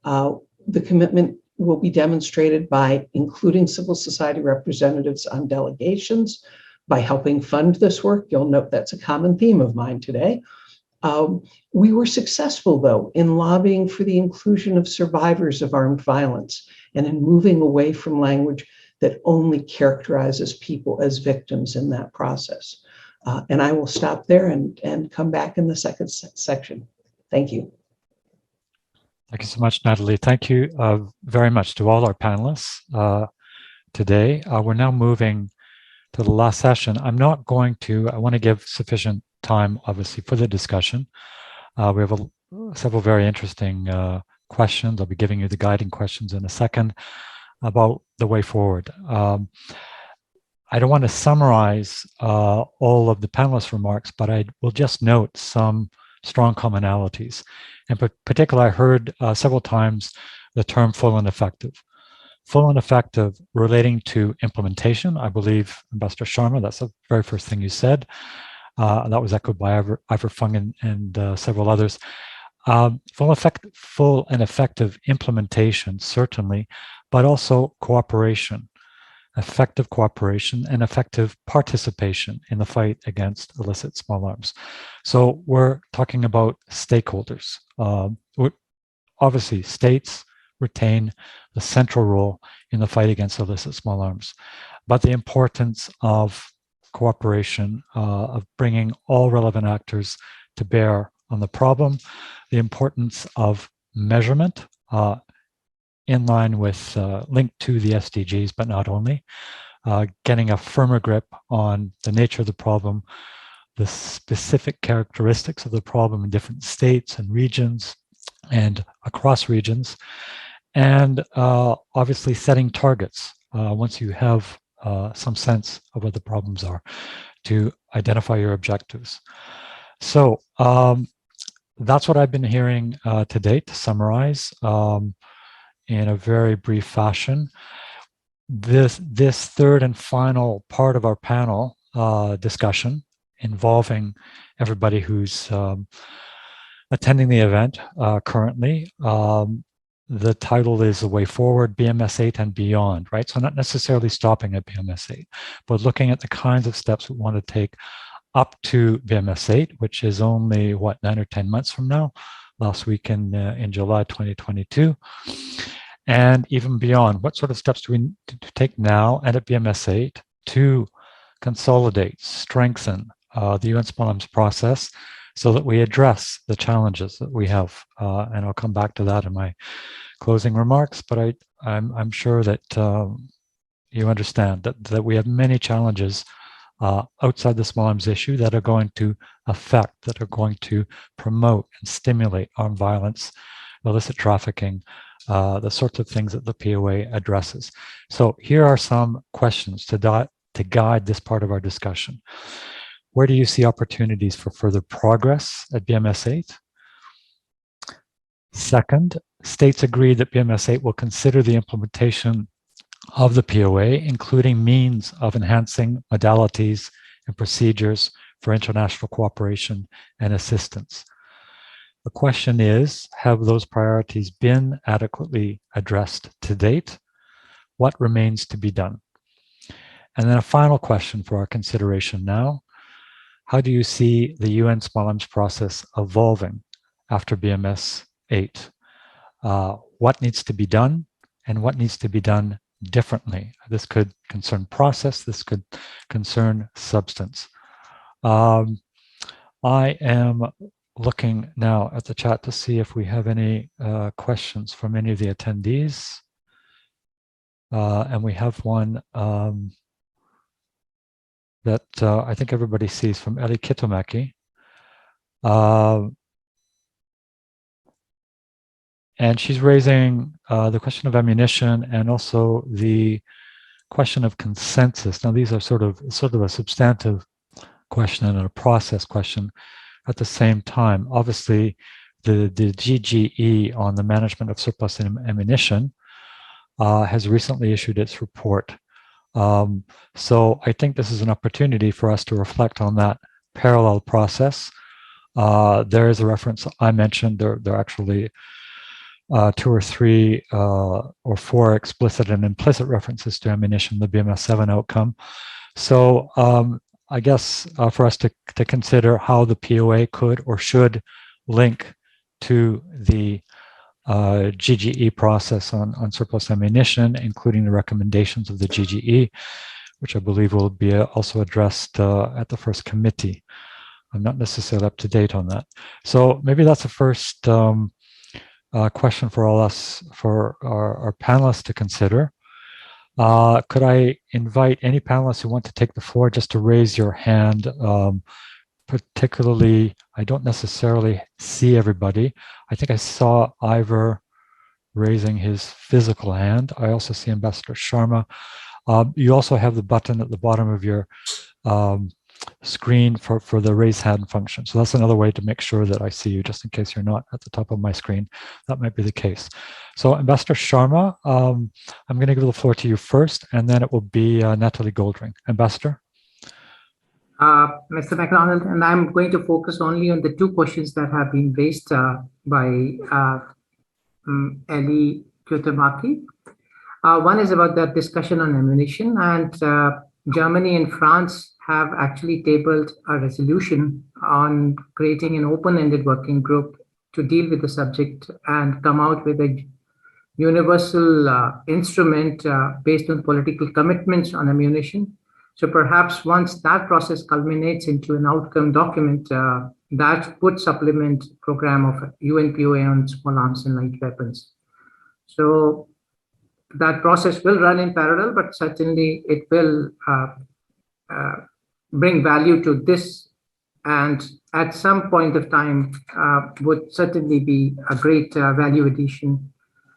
The commitment will be demonstrated by including civil society representatives on delegations, by helping fund this work. You'll note that's a common theme of mine today. We were successful, though, in lobbying for the inclusion of survivors of armed violence and in moving away from language that only characterizes people as victims in that process. And I will stop there and come back in the second section. Thank you. Thank you so much, Natalie. Thank you very much to all our panelists today. We're now moving to the last session. I want to give sufficient time, obviously, for the discussion. We have several very interesting questions. I'll be giving you the guiding questions in a second about the way forward. I don't want to summarize all of the panelists' remarks, but I will just note some strong commonalities. In particular, I heard several times the term full and effective. Full and effective relating to implementation. I believe, Ambassador Sharma, that's the very first thing you said. That was echoed by Ivor Fung and several others. Full and effective implementation, certainly, but also cooperation, effective cooperation and effective participation in the fight against illicit small arms. So we're talking about stakeholders. Obviously, states retain the central role in the fight against illicit small arms, but the importance of cooperation, of bringing all relevant actors to bear on the problem, the importance of measurement in line with, linked to the SDGs, but not only, getting a firmer grip on the nature of the problem, the specific characteristics of the problem in different states and regions and across regions, and obviously setting targets once you have some sense of what the problems are to identify your objectives. So that's what I've been hearing to date, to summarize in a very brief fashion. This third and final part of our panel discussion involving everybody who's attending the event currently. The title is The Way Forward, BMS8 and Beyond, right? So not necessarily stopping at BMS8, but looking at the kinds of steps we want to take up to BMS8, which is only, 9 or 10 months from now, last week in July 2022. And even beyond, what sort of steps do we need to take now and at BMS8 to consolidate, strengthen the UN Small Arms process so that we address the challenges that we have. And I'll come back to that in my closing remarks, but I'm sure that you understand that we have many challenges outside the small arms issue that are going to promote and stimulate armed violence, illicit trafficking, the sorts of things that the POA addresses. So here are some questions to guide this part of our discussion. Where do you see opportunities for further progress at BMS8? Second, states agree that BMS8 will consider the implementation of the POA, including means of enhancing modalities and procedures for international cooperation and assistance. The question is, have those priorities been adequately addressed to date? What remains to be done? And then a final question for our consideration now. How do you see the UN Small Arms process evolving after BMS8? What needs to be done and what needs to be done differently? This could concern process, this could concern substance. I am looking now at the chat to see if we have any questions from any of the attendees. And we have one that I think everybody sees from Eli Kitomaki. And she's raising the question of ammunition and also the question of consensus. Now, these are sort of a substantive question and a process question at the same time. Obviously, the GGE on the management of surplus ammunition has recently issued its report. So I think this is an opportunity for us to reflect on that parallel process. There is a reference I mentioned. There are actually 2 or 3 or 4 explicit and implicit references to ammunition, the BMS7 outcome. So I guess for us to consider how the POA could or should link to the GGE process on surplus ammunition, including the recommendations of the GGE, which I believe will be also addressed at the first committee. I'm not necessarily up to date on that. So maybe that's the first question for our panelists to consider. Could I invite any panelists who want to take the floor just to raise your hand? Particularly, I don't necessarily see everybody. I think I saw Ivor raising his physical hand. I also see Ambassador Sharma. You also have the button at the bottom of your screen for the raise hand function. So that's another way to make sure that I see you, just in case you're not at the top of my screen. That might be the case. So Ambassador Sharma, I'm going to give the floor to you first, and then it will be Natalie Goldring. Ambassador? Mr. McDonald, and I'm going to focus only on the 2 questions that have been raised by Eli Kyotomaki. One is about the discussion on ammunition, and Germany and France have actually tabled a resolution on creating an open-ended working group to deal with the subject and come out with a universal instrument based on political commitments on ammunition. So perhaps once that process culminates into an outcome document, that would supplement program of UNPOA on small arms and light weapons. So that process will run in parallel, but certainly it will bring value to this, and at some point of time would certainly be a great value addition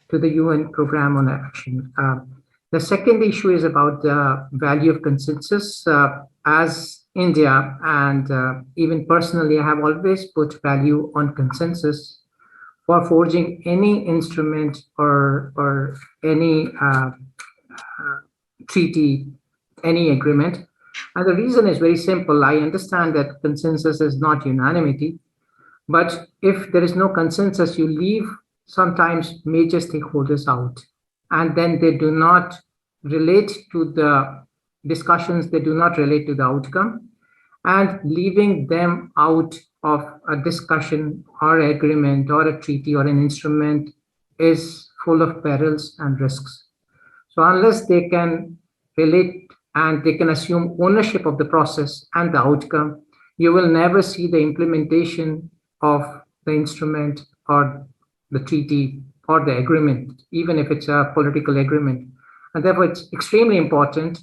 to the UN program on action. The second issue is about the value of consensus. As India and even personally, I have always put value on consensus for forging any instrument or any treaty, any agreement. And the reason is very simple. I understand that consensus is not unanimity, but if there is no consensus, you leave sometimes major stakeholders out, and then they do not relate to the discussions, they do not relate to the outcome, and leaving them out of a discussion or agreement or a treaty or an instrument is full of perils and risks. So unless they can relate and they can assume ownership of the process and the outcome, you will never see the implementation of the instrument or the treaty or the agreement, even if it's a political agreement. And therefore, it's extremely important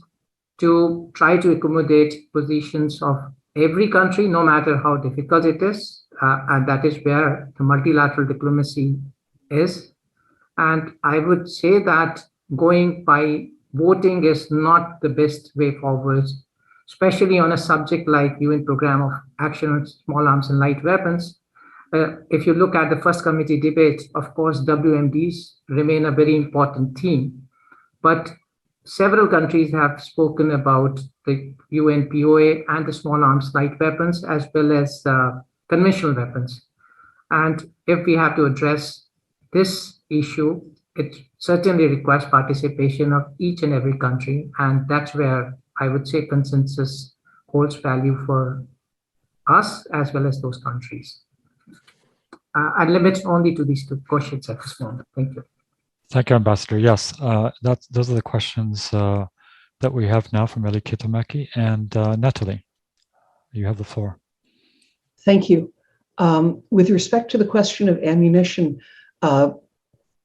to try to accommodate positions of every country, no matter how difficult it is. And that is where the multilateral diplomacy is. And I would say that going by voting is not the best way forward, especially on a subject like UN Program of Action on Small Arms and Light Weapons. If you look at the first committee debate, of course, WMDs remain a very important theme, but several countries have spoken about the UN POA and the small arms light weapons, as well as conventional weapons. And if we have to address this issue, it certainly requires participation of each and every country. And that's where I would say consensus holds value for us as well as those countries. I limit only to these two questions at this moment. Thank you. Thank you, Ambassador. Yes, those are the questions that we have now from Eli Kitamaki. And Natalie, you have the floor. Thank you. With respect to the question of ammunition,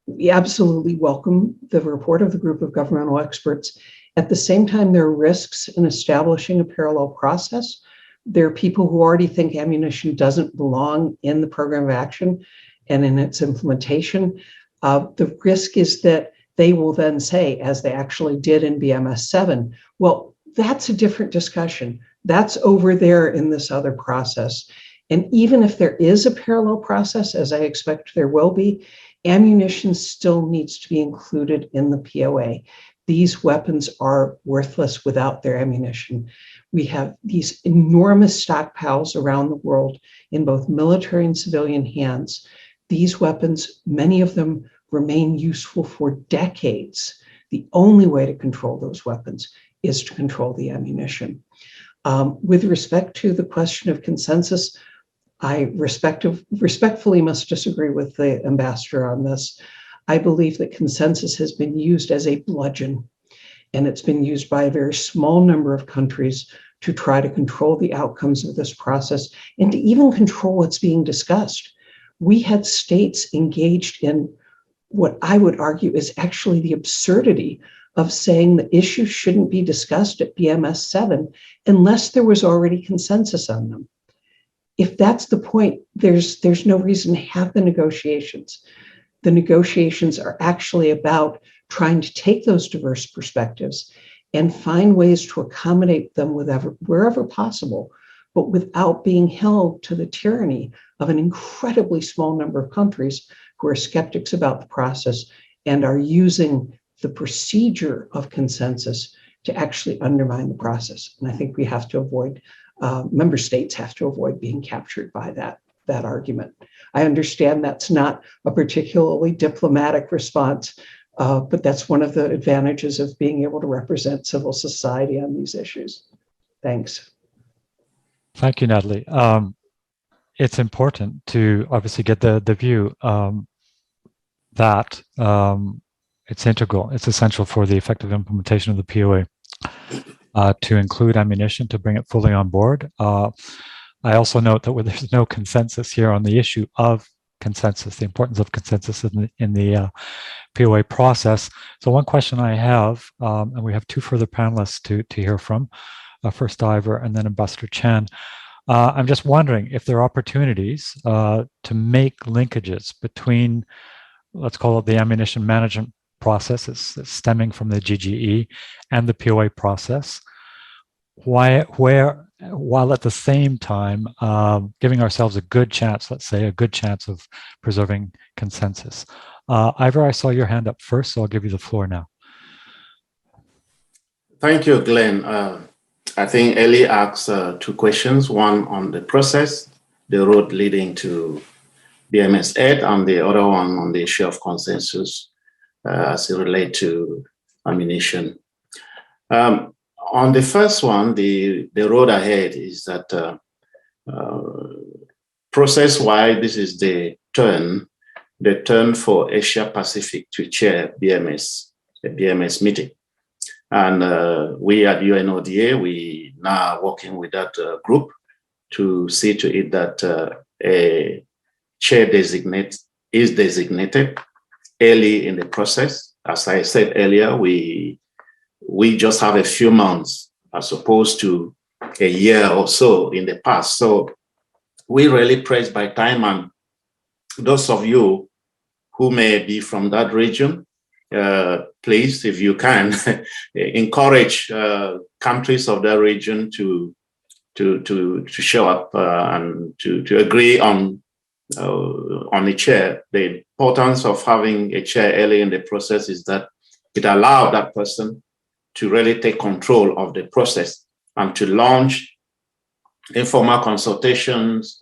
we absolutely welcome the report of the group of governmental experts. At the same time, there are risks in establishing a parallel process. There are people who already think ammunition doesn't belong in the program of action and in its implementation. The risk is that they will then say, as they actually did in BMS7, well, that's a different discussion. That's over there in this other process. And even if there is a parallel process, as I expect there will be, ammunition still needs to be included in the POA. These weapons are worthless without their ammunition. We have these enormous stockpiles around the world in both military and civilian hands. These weapons, many of them remain useful for decades. The only way to control those weapons is to control the ammunition. With respect to the question of consensus, I respectfully must disagree with the ambassador on this. I believe that consensus has been used as a bludgeon, and it's been used by a very small number of countries to try to control the outcomes of this process and to even control what's being discussed. We had states engaged in what I would argue is actually the absurdity of saying the issues shouldn't be discussed at BMS7 unless there was already consensus on them. If that's the point, there's no reason to have the negotiations. The negotiations are actually about trying to take those diverse perspectives and find ways to accommodate them wherever possible, but without being held to the tyranny of an incredibly small number of countries who are skeptics about the process and are using the procedure of consensus to actually undermine the process. And I think we have to avoid, member states have to avoid being captured by that argument. I understand that's not a particularly diplomatic response, but that's one of the advantages of being able to represent civil society on these issues. Thanks. Thank you, Natalie. It's important to obviously get the view that it's integral, it's essential for the effective implementation of the POA to include ammunition, to bring it fully on board. I also note that there's no consensus here on the issue of consensus, the importance of consensus in the POA process. So one question I have, and we have two further panelists to hear from, first Ivor and then Ambassador Chan. I'm just wondering if there are opportunities to make linkages between, let's call it the ammunition management processes stemming from the GGE and the POA process, while at the same time giving ourselves a good chance, let's say, a good chance of preserving consensus. Ivor, I saw your hand up first, so I'll give you the floor now. Thank you, Glenn. I think Eli asked two questions, one on the process, the road leading to BMS8, and the other one on the issue of consensus as it relates to ammunition. On the first one, the road ahead is that process-wide, this is the turn for Asia Pacific to chair BMS, a BMS meeting. And we at UNODA, we now are working with that group to see to it that a chair designate is designated early in the process. As I said earlier, we just have a few months as opposed to a year or so in the past. So we really pressed by time, and those of you who may be from that region, please, if you can, encourage countries of that region to show up and to agree on a chair. The importance of having a chair early in the process is that it allows that person to really take control of the process and to launch informal consultations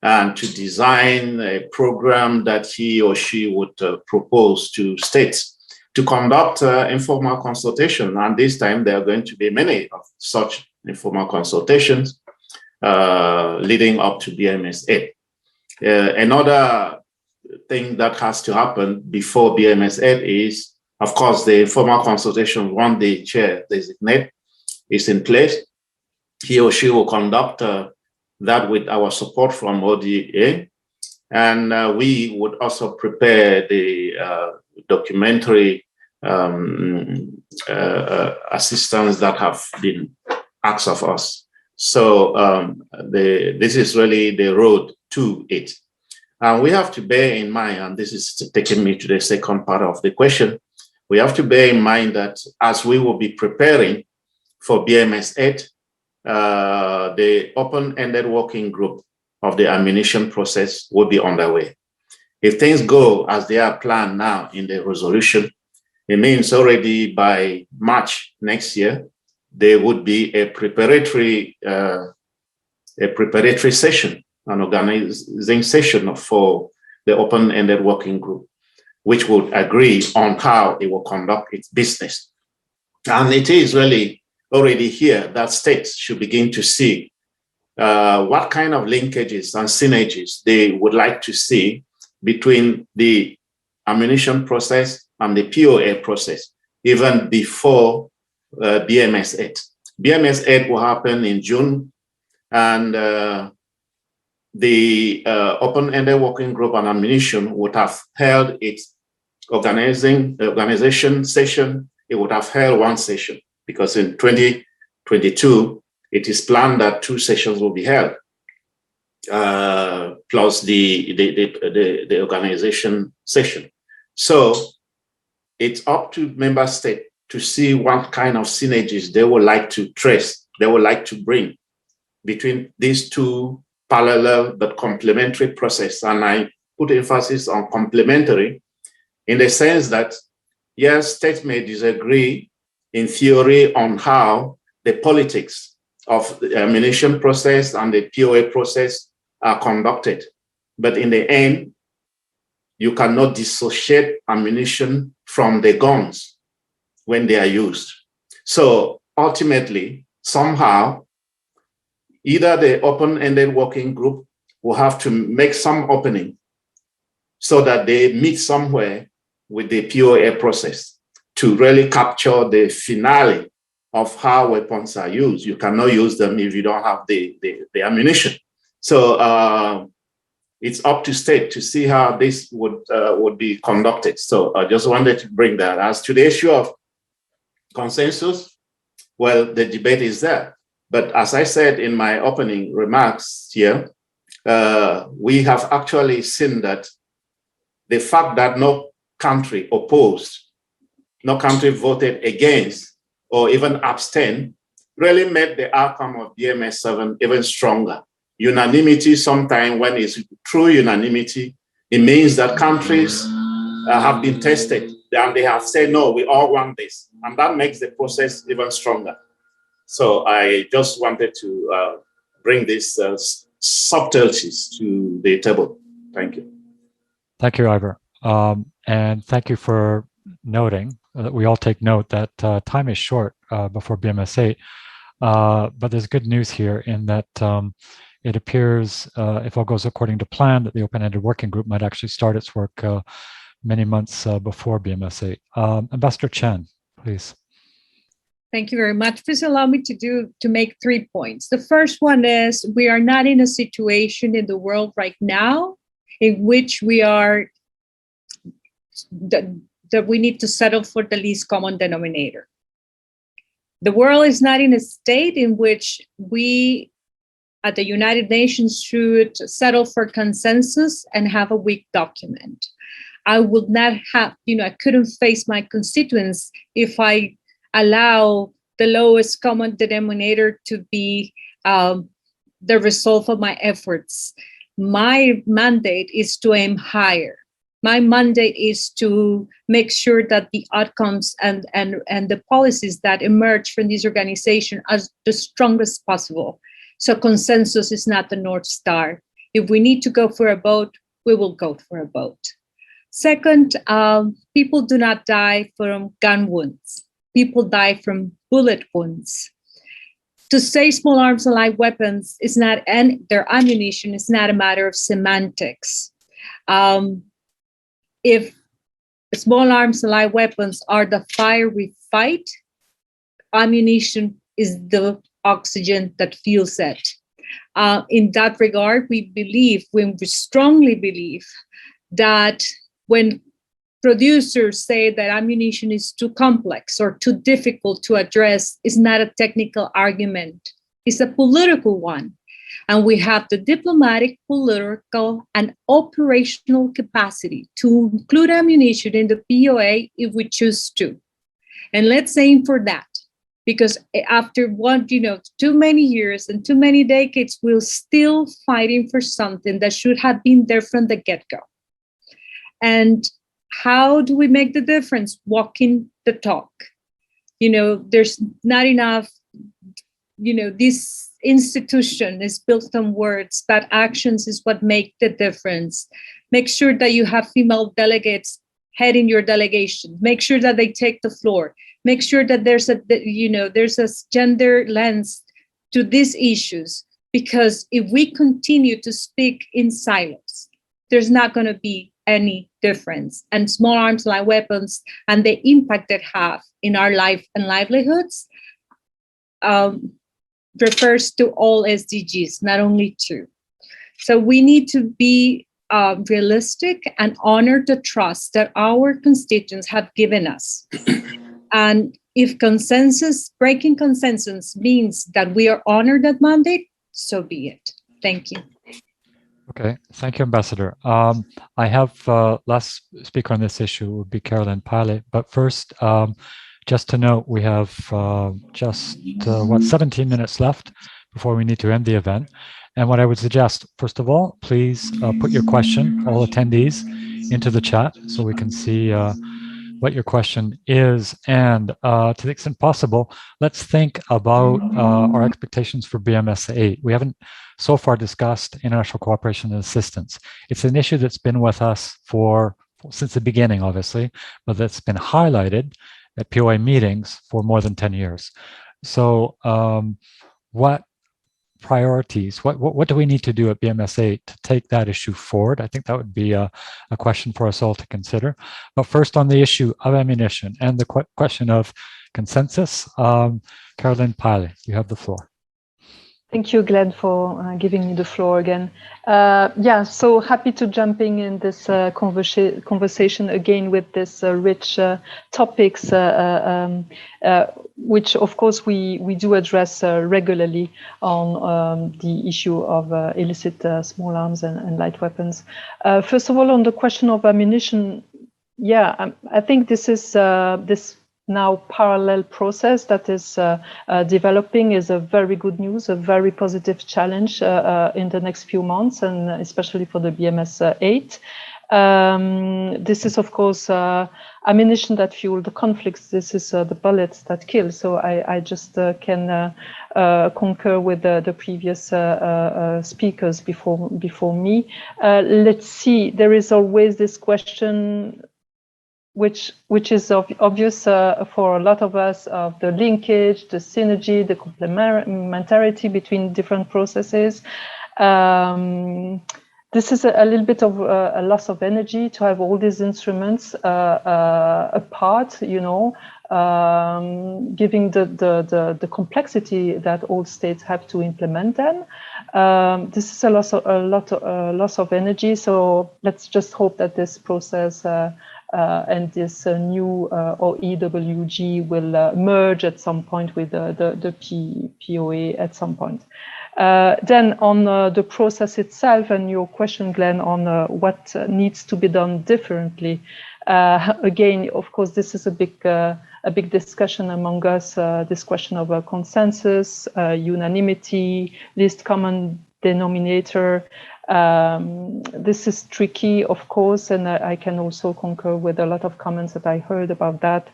and to design a program that he or she would propose to states to conduct informal consultation. And this time there are going to be many of such informal consultations leading up to BMS8. Another thing that has to happen before BMS8 is, of course, the informal consultation, once the chair designate is in place, he or she will conduct that with our support from ODA. And we would also prepare the documentary assistance that have been asked of us. So this is really the road to it. And we have to bear in mind, and this is taking me to the second part of the question, we have to bear in mind that as we will be preparing for BMS8, the open-ended working group of the ammunition process will be underway. If things go as they are planned now in the resolution, it means already by March next year, there would be a preparatory session, an organizing session for the open-ended working group, which would agree on how it will conduct its business. And it is really already here that states should begin to see what kind of linkages and synergies they would like to see between the ammunition process and the POA process, even before BMS8. BMS8 will happen in June, and the open-ended working group on ammunition would have held its organization session. It would have held one session, because in 2022, it is planned that 2 sessions will be held, plus the organization session. So it's up to member states to see what kind of synergies they would like to trace, they would like to bring between these 2 parallel but complementary processes. And I put emphasis on complementary in the sense that, yes, states may disagree in theory on how the politics of the ammunition process and the POA process are conducted. But in the end, you cannot dissociate ammunition from the guns when they are used. So ultimately, somehow, either the open-ended working group will have to make some opening so that they meet somewhere with the POA process to really capture the finale of how weapons are used. You cannot use them if you don't have the ammunition. So it's up to state to see how this would be conducted. So I just wanted to bring that. As to the issue of consensus, well, the debate is there. But as I said in my opening remarks here, we have actually seen that the fact that no country opposed, no country voted against, or even abstained, really made the outcome of BMS7 even stronger. Unanimity, sometimes when it's true unanimity, it means that countries have been tested and they have said, no, we all want this. And that makes the process even stronger. So I just wanted to bring these subtleties to the table. Thank you. Thank you, Ivor. And thank you for noting that we all take note that time is short before BMS8. But there's good news here in that it appears, if all goes according to plan, that the open-ended working group might actually start its work many months before BMS8. Ambassador Chen, please. Thank you very much. Please allow me to make 3 points. The first one is we are not in a situation in the world right now in which we are that we need to settle for the least common denominator. The world is not in a state in which we at the United Nations should settle for consensus and have a weak document. I would not have, I couldn't face my constituents if I allow the lowest common denominator to be the result of my efforts. My mandate is to aim higher. My mandate is to make sure that the outcomes and the policies that emerge from this organization are the strongest possible. So consensus is not the North Star. If we need to go for a vote, we will go for a vote. Second, people do not die from gun wounds. People die from bullet wounds. To say small arms and light weapons is not, and their ammunition is not a matter of semantics. If small arms and light weapons are the fire we fight, ammunition is the oxygen that fuels it. In that regard, we strongly believe that when producers say that ammunition is too complex or too difficult to address, it's not a technical argument, it's a political one. And we have the diplomatic, political, and operational capacity to include ammunition in the POA if we choose to. And let's aim for that. Because after too many years and too many decades, we're still fighting for something that should have been there from the get-go. And how do we make the difference? Walking the talk. There's not enough, this institution is built on words, but actions is what make the difference. Make sure that you have female delegates heading your delegation. Make sure that they take the floor. Make sure that there's a gender lens to these issues, because if we continue to speak in silos, there's not going to be any difference. And small arms, light weapons, and the impact they have in our life and livelihoods refers to all SDGs, not only two. So we need to be realistic and honor the trust that our constituents have given us. And if breaking consensus means that we are honored that mandate, so be it. Thank you. Okay, thank you, Ambassador. I have last speaker on this issue would be Caroline Pilot, but first, just to note, we have 17 minutes left before we need to end the event. And what I would suggest, first of all, please put your question, all attendees, into the chat so we can see what your question is. And to the extent possible, let's think about our expectations for BMS8. We haven't so far discussed international cooperation and assistance. It's an issue that's been with us since the beginning, obviously, but that's been highlighted at POA meetings for more than 10 years. So what priorities, what do we need to do at BMS8 to take that issue forward? I think that would be a question for us all to consider. But first, on the issue of ammunition and the question of consensus, Caroline Pilot, you have the floor. Thank you, Glenn, for giving me the floor again. So happy to jumping in this conversation again with this rich topics, which of course we do address regularly on the issue of illicit small arms and light weapons. First of all, on the question of ammunition, I think this is this now parallel process that is developing is a very good news, a very positive challenge in the next few months, and especially for the BMS8. This is, of course, ammunition that fuel the conflicts. This is the bullets that kill. So I just can concur with the previous speakers before me. Let's see, there is always this question which is obvious for a lot of us, of the linkage, the synergy, the complementarity between different processes. This is a little bit of a loss of energy to have all these instruments apart, giving the complexity that all states have to implement them. This is a loss of energy. So let's just hope that this process and this new or EWG will merge at some point with the POA at some point. Then on the process itself and your question, Glenn, on what needs to be done differently. Again, of course, this is a big discussion among us, this question of consensus, unanimity, least common denominator. This is tricky, of course, and I can also concur with a lot of comments that I heard about that.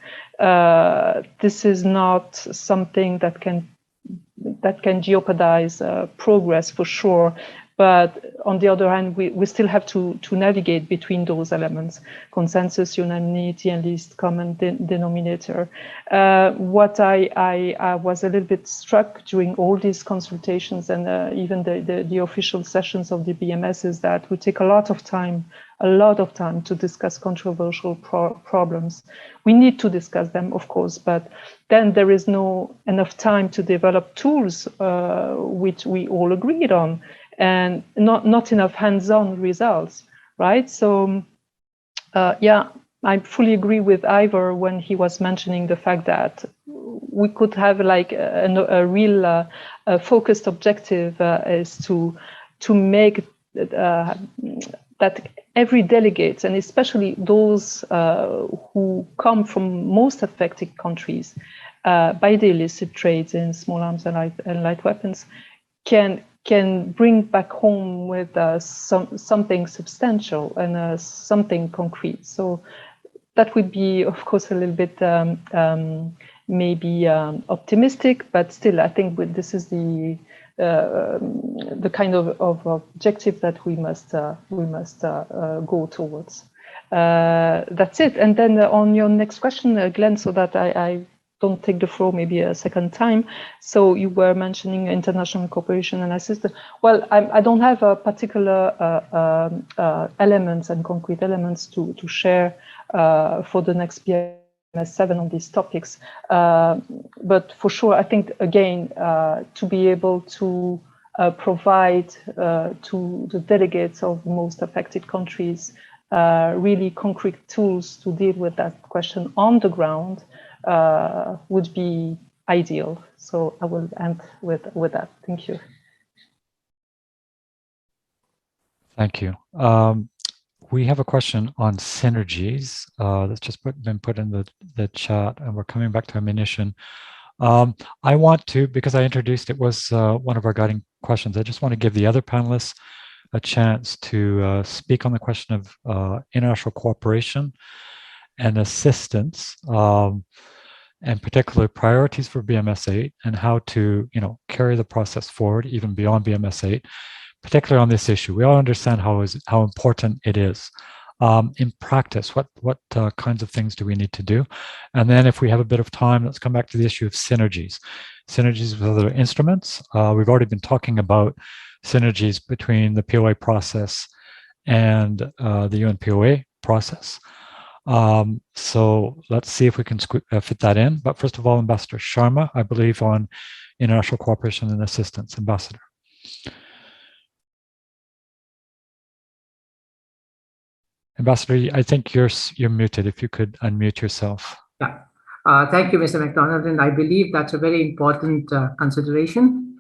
This is not something that can jeopardize progress for sure. But on the other hand, we still have to navigate between those elements: consensus, unanimity, and least common denominator. What I was a little bit struck during all these consultations and even the official sessions of the BMS is that we take a lot of time to discuss controversial problems. We need to discuss them, of course, but then there is no enough time to develop tools which we all agreed on, and not enough hands-on results, right? So, yeah, I fully agree with Ivor when he was mentioning the fact that we could have like a real focused objective is to make that every delegate, and especially those who come from most affected countries by the illicit trades in small arms and light weapons, can bring back home with something substantial and something concrete. So that would be, of course, a little bit maybe optimistic, but still, I think this is the kind of objective that we must go towards. That's it. And then on your next question, Glenn, so that I don't take the floor maybe a second time. So you were mentioning international cooperation and assistance. Well, I don't have a particular elements and concrete elements to share for the next BMS7 on these topics. But for sure, I think, again, to be able to provide to the delegates of most affected countries really concrete tools to deal with that question on the ground would be ideal. So I will end with that. Thank you. Thank you. We have a question on synergies that's just been put in the chat, and we're coming back to ammunition. I want to, because I introduced it was one of our guiding questions, I just want to give the other panelists a chance to speak on the question of international cooperation and assistance, and particular priorities for BMS8 and how to, carry the process forward even beyond BMS8, particularly on this issue. We all understand how important it is. In practice, what kinds of things do we need to do? And then if we have a bit of time, let's come back to the issue of synergies. Synergies with other instruments. We've already been talking about synergies between the POA process and the UN POA process. So let's see if we can fit that in. But first of all, Ambassador Sharma, I believe, on international cooperation and assistance. Ambassador. Ambassador, I think you're muted. If you could unmute yourself. Yeah. Thank you, Mr. McDonald. And I believe that's a very important consideration.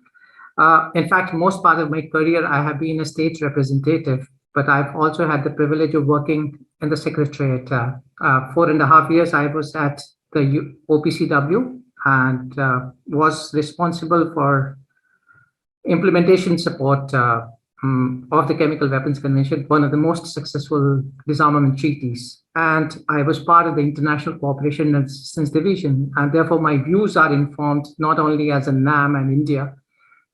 In fact, most part of my career, I have been a state representative, but I've also had the privilege of working in the Secretariat. 4.5 years, I was at the OPCW and was responsible for implementation support of the Chemical Weapons Convention, one of the most successful disarmament treaties. And I was part of the International Cooperation and Assistance Division, and therefore my views are informed not only as a NAM and India,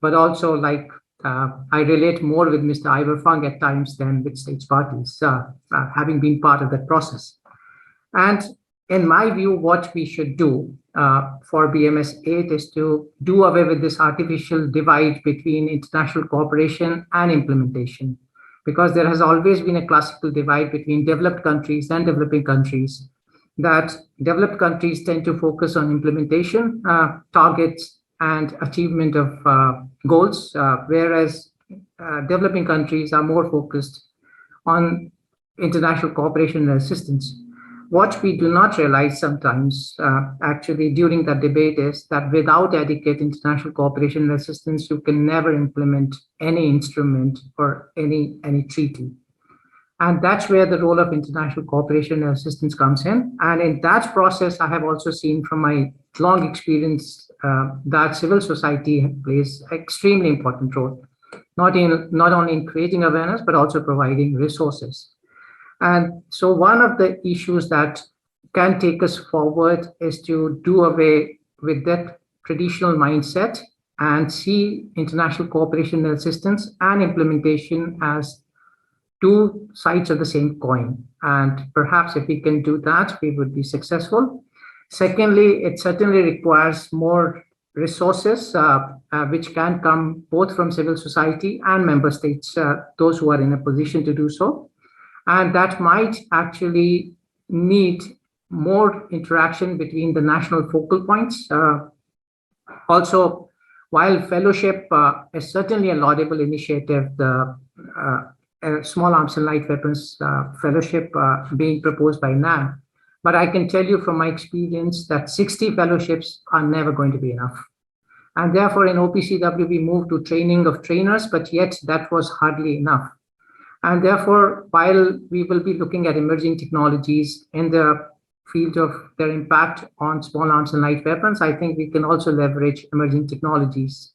but also like I relate more with Mr. Ivor Fung at times than with states parties, having been part of that process. And in my view, what we should do for BMS8 is to do away with this artificial divide between international cooperation and implementation, because there has always been a classical divide between developed countries and developing countries, that developed countries tend to focus on implementation, targets, and achievement of goals, whereas developing countries are more focused on international cooperation and assistance. what we do not realize sometimes, actually, during that debate is that without adequate international cooperation and assistance, you can never implement any instrument or any treaty. And that's where the role of international cooperation and assistance comes in. And in that process, I have also seen from my long experience that civil society plays an extremely important role, not only in creating awareness, but also providing resources. And so one of the issues that can take us forward is to do away with that traditional mindset and see international cooperation and assistance and implementation as two sides of the same coin. And perhaps if we can do that, we would be successful. Secondly, it certainly requires more resources, which can come both from civil society and member states, those who are in a position to do so. And that might actually need more interaction between the national focal points. Also, while fellowship is certainly a laudable initiative, the Small Arms and Light Weapons Fellowship being proposed by NAM. But I can tell you from my experience that 60 fellowships are never going to be enough. And therefore, in OPCW, we moved to training of trainers, but yet that was hardly enough. And therefore, while we will be looking at emerging technologies in the field of their impact on small arms and light weapons, I think we can also leverage emerging technologies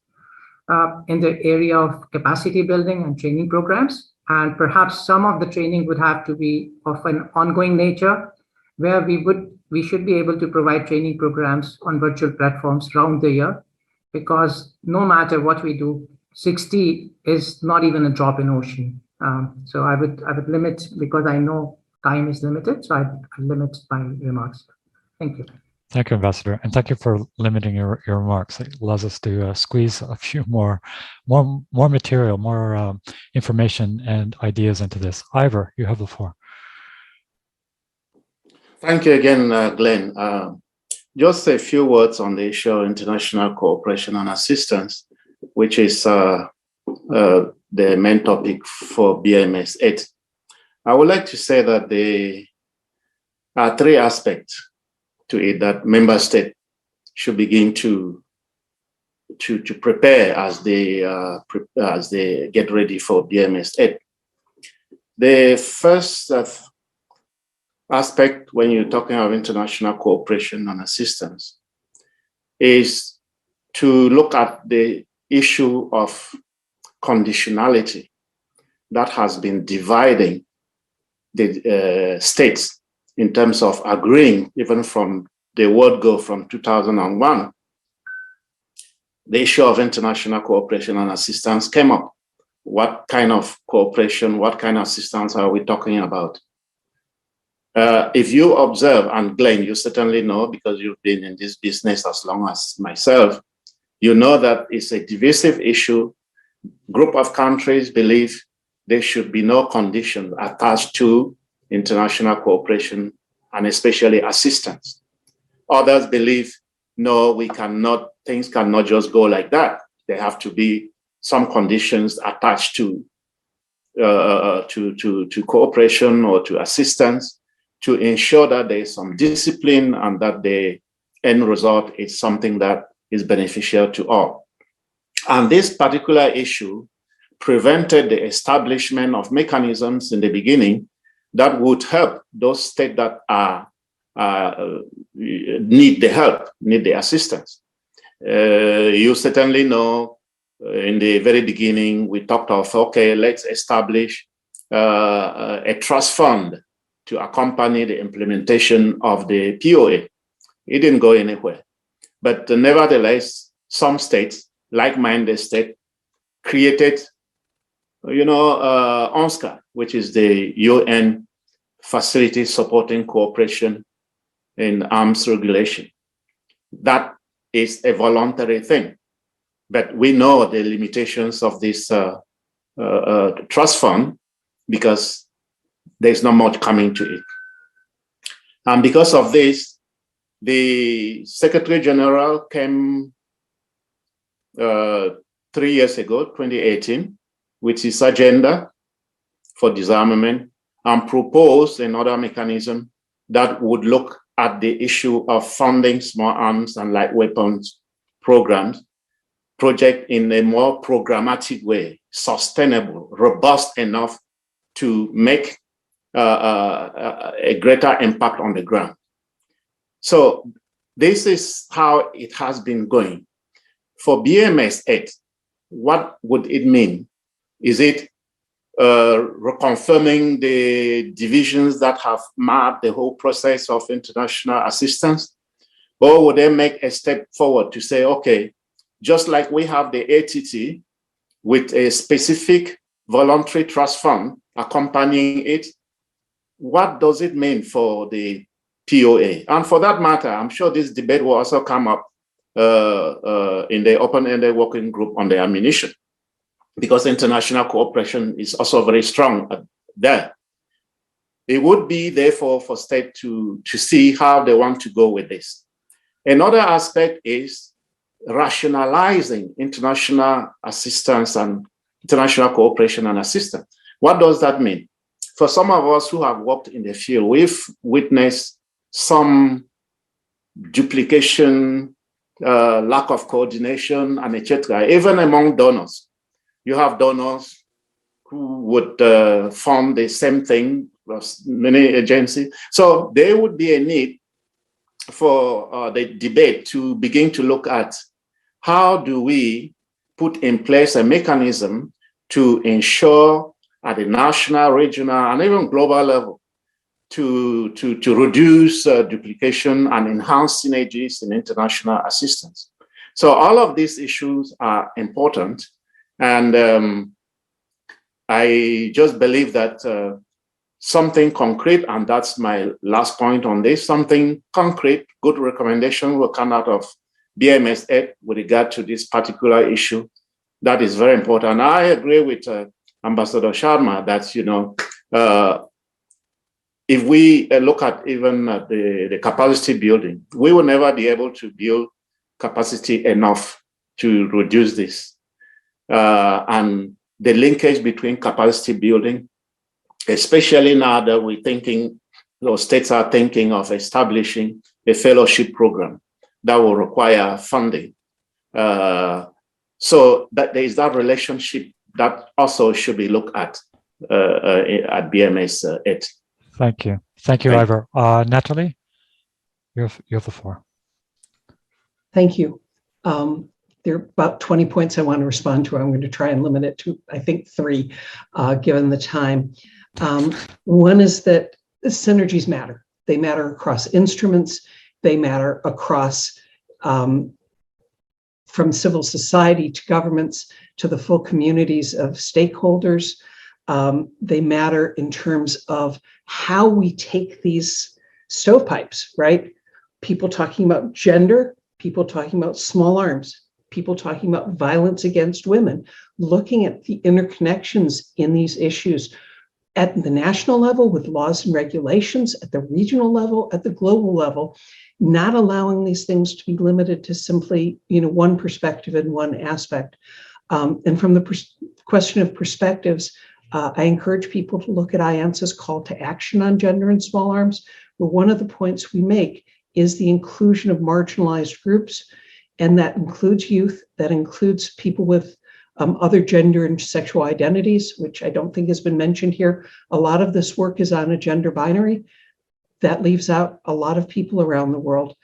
in the area of capacity building and training programs. And perhaps some of the training would have to be of an ongoing nature, where we should be able to provide training programs on virtual platforms around the year, because no matter what we do, 60 is not even a drop in ocean. So I would limit, because I know time is limited, so I'd limit my remarks. Thank you. Thank you, Ambassador, and thank you for limiting your remarks. It allows us to squeeze a few more material, more information and ideas into this. Ivor, you have the floor. Thank you again, Glenn. Just a few words on the issue of international cooperation and assistance, which is the main topic for BMS8. I would like to say that there are three aspects to it that member states should begin to prepare as they get ready for BMS8. The first aspect, when you're talking about international cooperation and assistance, is to look at the issue of conditionality that has been dividing the states in terms of agreeing, even from the word go from 2001, the issue of international cooperation and assistance came up. What kind of cooperation, what kind of assistance are we talking about? If you observe, and Glenn, you certainly know, because you've been in this business as long as myself, you know that it's a divisive issue. Group of countries believe there should be no condition attached to international cooperation and especially assistance. Others believe, no, we cannot, things cannot just go like that. There have to be some conditions attached to cooperation or to assistance to ensure that there is some discipline and that the end result is something that is beneficial to all. And this particular issue prevented the establishment of mechanisms in the beginning that would help those states that need the help, need the assistance. You certainly know in the very beginning, we talked of, okay, let's establish a trust fund to accompany the implementation of the POA. It didn't go anywhere. But nevertheless, some states, like-minded states, created, UNSCA, which is the UN facility supporting cooperation in arms regulation. That is a voluntary thing. But we know the limitations of this trust fund because there's not much coming to it. And because of this, the Secretary General came 3 years ago, 2018, with his agenda for disarmament and proposed another mechanism that would look at the issue of funding small arms and light weapons programs, project in a more programmatic way, sustainable, robust enough to make a greater impact on the ground. So this is how it has been going. For BMS8, what would it mean? Is it reconfirming the divisions that have marked the whole process of international assistance? Or would they make a step forward to say, okay, just like we have the ATT with a specific voluntary trust fund accompanying it, what does it mean for the POA? And for that matter, I'm sure this debate will also come up in the open-ended working group on the ammunition, because international cooperation is also very strong there. It would be therefore for state to see how they want to go with this. Another aspect is rationalizing international assistance and international cooperation and assistance. What does that mean? For some of us who have worked in the field, we've witnessed some duplication, lack of coordination, and etc. Even among donors. You have donors who would fund the same thing, many agencies. So there would be a need for the debate to begin to look at how do we put in place a mechanism to ensure at the national, regional, and even global level to reduce duplication and enhance synergies in international assistance. So all of these issues are important. And I just believe that something concrete, and that's my last point on this, something concrete, good recommendation will come out of BMS8 with regard to this particular issue. That is very important. I agree with Ambassador Sharma that, you know, if we look at even the capacity building, we will never be able to build capacity enough to reduce this. And the linkage between capacity building, especially now that we're thinking, or states are thinking of establishing a fellowship program that will require funding. So that there is that relationship that also should be looked at BMS8. Thank you. Thank you, Ivor. Natalie, you have the floor. Thank you. There are about 20 points I want to respond to. I'm going to try and limit it to, I think, 3, given the time. One is that synergies matter. They matter across instruments. They matter across from civil society to governments to the full communities of stakeholders. They matter in terms of how we take these stovepipes, right? People talking about gender, people talking about small arms, people talking about violence against women, looking at the interconnections in these issues at the national level with laws and regulations, at the regional level, at the global level, not allowing these things to be limited to simply, you know, one perspective and one aspect. And from the question of perspectives, I encourage people to look at IANSA's call to action on gender and small arms, where one of the points we make is the inclusion of marginalized groups, and that includes youth, that includes people with other gender and sexual identities, which I don't think has been mentioned here. A lot of this work is on a gender binary. That leaves out a lot of people around the world.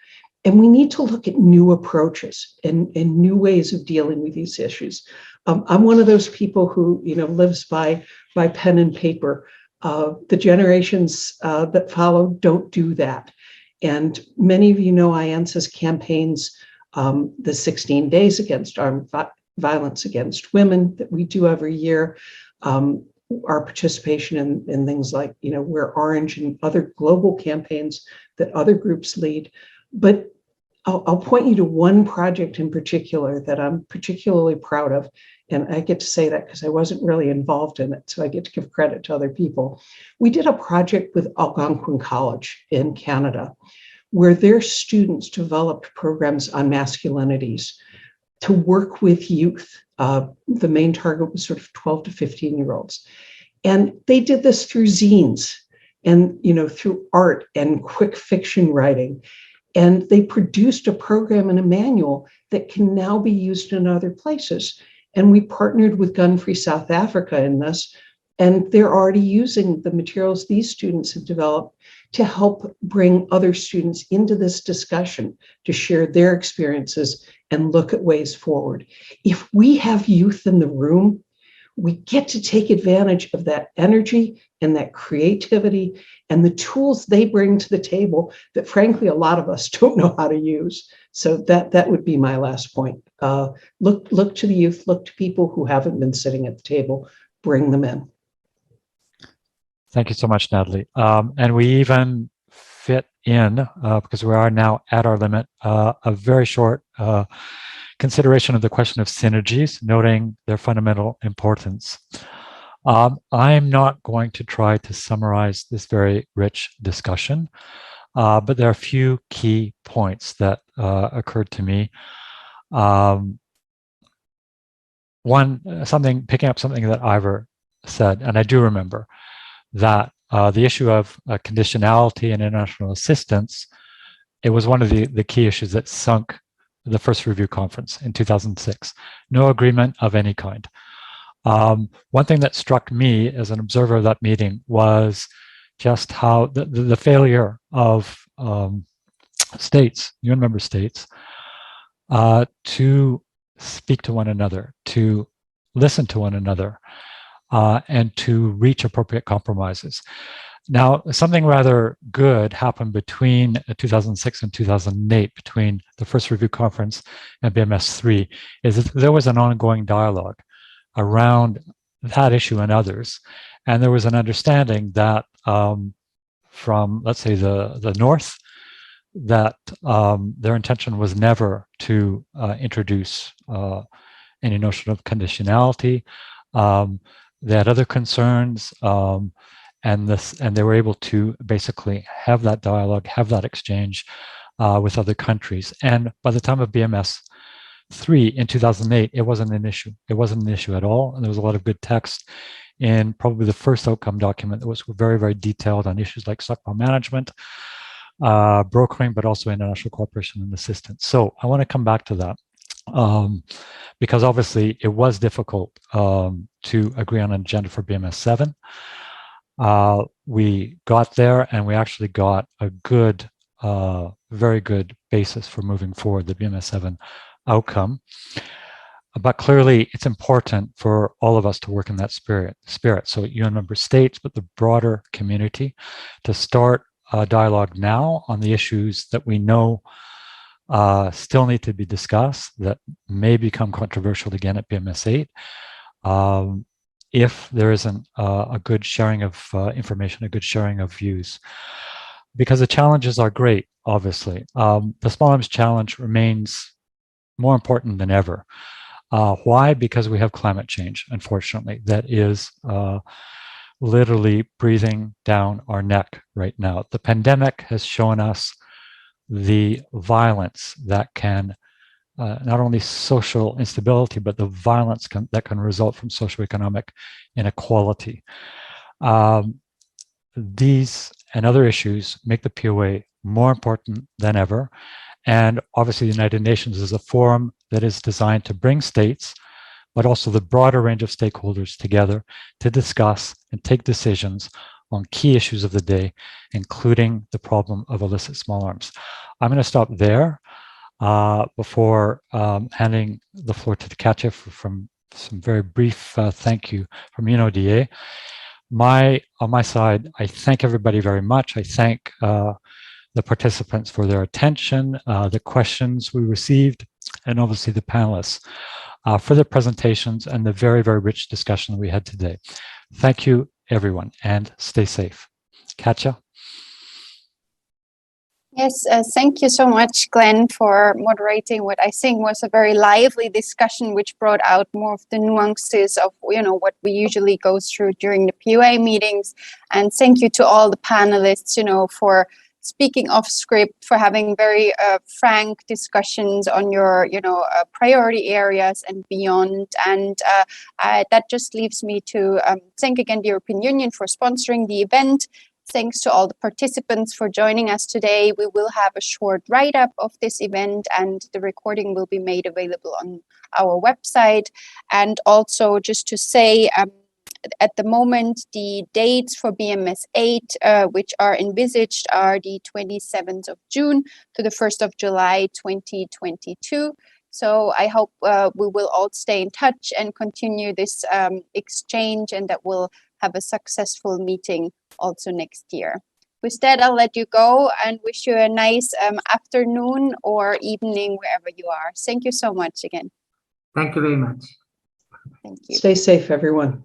And we need to look at new approaches and new ways of dealing with these issues. I'm one of those people who, you know, lives by pen and paper. The generations that follow don't do that. And many of you know IANSA's campaigns, the 16 Days Against Armed Violence Against Women that we do every year, our participation in things like, you know, Wear Orange and other global campaigns that other groups lead. But I'll point you to one project in particular that I'm particularly proud of. And I get to say that because I wasn't really involved in it, so I get to give credit to other people. We did a project with Algonquin College in Canada, where their students developed programs on masculinities to work with youth. The main target was sort of 12 to 15-year-olds. And they did this through zines. and, through art and quick fiction writing. And they produced a program and a manual that can now be used in other places. And we partnered with Gun Free South Africa in this, and they're already using the materials these students have developed to help bring other students into this discussion, to share their experiences and look at ways forward. If we have youth in the room, we get to take advantage of that energy and that creativity and the tools they bring to the table that, frankly, a lot of us don't know how to use. So that would be my last point. Look to the youth, look to people who haven't been sitting at the table, bring them in. Thank you so much, Natalie. And we even fit in, because we are now at our limit, a very short consideration of the question of synergies, noting their fundamental importance. I'm not going to try to summarize this very rich discussion, but there are a few key points that occurred to me. One, picking up something that Ivor said, and I do remember that the issue of conditionality and international assistance, it was one of the key issues that sunk the first review conference in 2006. No agreement of any kind. One thing that struck me as an observer of that meeting was just how the failure of states, UN member states, to speak to one another, to listen to one another, and to reach appropriate compromises. Now, something rather good happened between 2006 and 2008, between the first review conference and BMS3, is that there was an ongoing dialogue around that issue and others. And there was an understanding that from, let's say, the North, that their intention was never to introduce any notion of conditionality. They had other concerns, and they were able to basically have that dialogue, have that exchange with other countries. And by the time of BMS3 in 2008, it wasn't an issue. It wasn't an issue at all. And there was a lot of good text in probably the first outcome document that was very, very detailed on issues like stockpile management, brokering, but also international cooperation and assistance. So I want to come back to that. Because obviously it was difficult to agree on an agenda for BMS7. We got there, and we actually got a good, very good basis for moving forward, the BMS7 outcome. But clearly, it's important for all of us to work in that spirit. So UN member states, but the broader community, to start a dialogue now on the issues that we know still need to be discussed, that may become controversial again at BMS8, if there isn't a good sharing of information, a good sharing of views. Because the challenges are great, obviously. The Small Arms Challenge remains more important than ever. Why? Because we have climate change, unfortunately, that is literally breathing down our neck right now. The pandemic has shown us the violence that can, not only social instability, but the violence that can result from socioeconomic inequality. These and other issues make the POA more important than ever. And obviously, the United Nations is a forum that is designed to bring states, but also the broader range of stakeholders together to discuss and take decisions on key issues of the day, including the problem of illicit small arms. I'm going to stop there before handing the floor to Katja from some very brief thank you from UNODA. On my side, I thank everybody very much. I thank the participants for their attention, the questions we received, and obviously the panelists for their presentations and the very, very rich discussion that we had today. Thank you, everyone, and stay safe. Katja? Yes, thank you so much, Glenn, for moderating what I think was a very lively discussion, which brought out more of the nuances of, what we usually go through during the POA meetings. And thank you to all the panelists, for speaking off script, for having very frank discussions on your, priority areas and beyond. And that just leaves me to thank again the European Union for sponsoring the event. Thanks to all the participants for joining us today. We will have a short write-up of this event, and the recording will be made available on our website. And also just to say, at the moment, the dates for BMS8, which are envisaged, are the 27th of June to the 1st of July 2022. So I hope we will all stay in touch and continue this exchange, and that we'll have a successful meeting also next year. With that, I'll let you go and wish you a nice afternoon or evening wherever you are. Thank you so much again. Thank you very much. Thank you. Stay safe, everyone.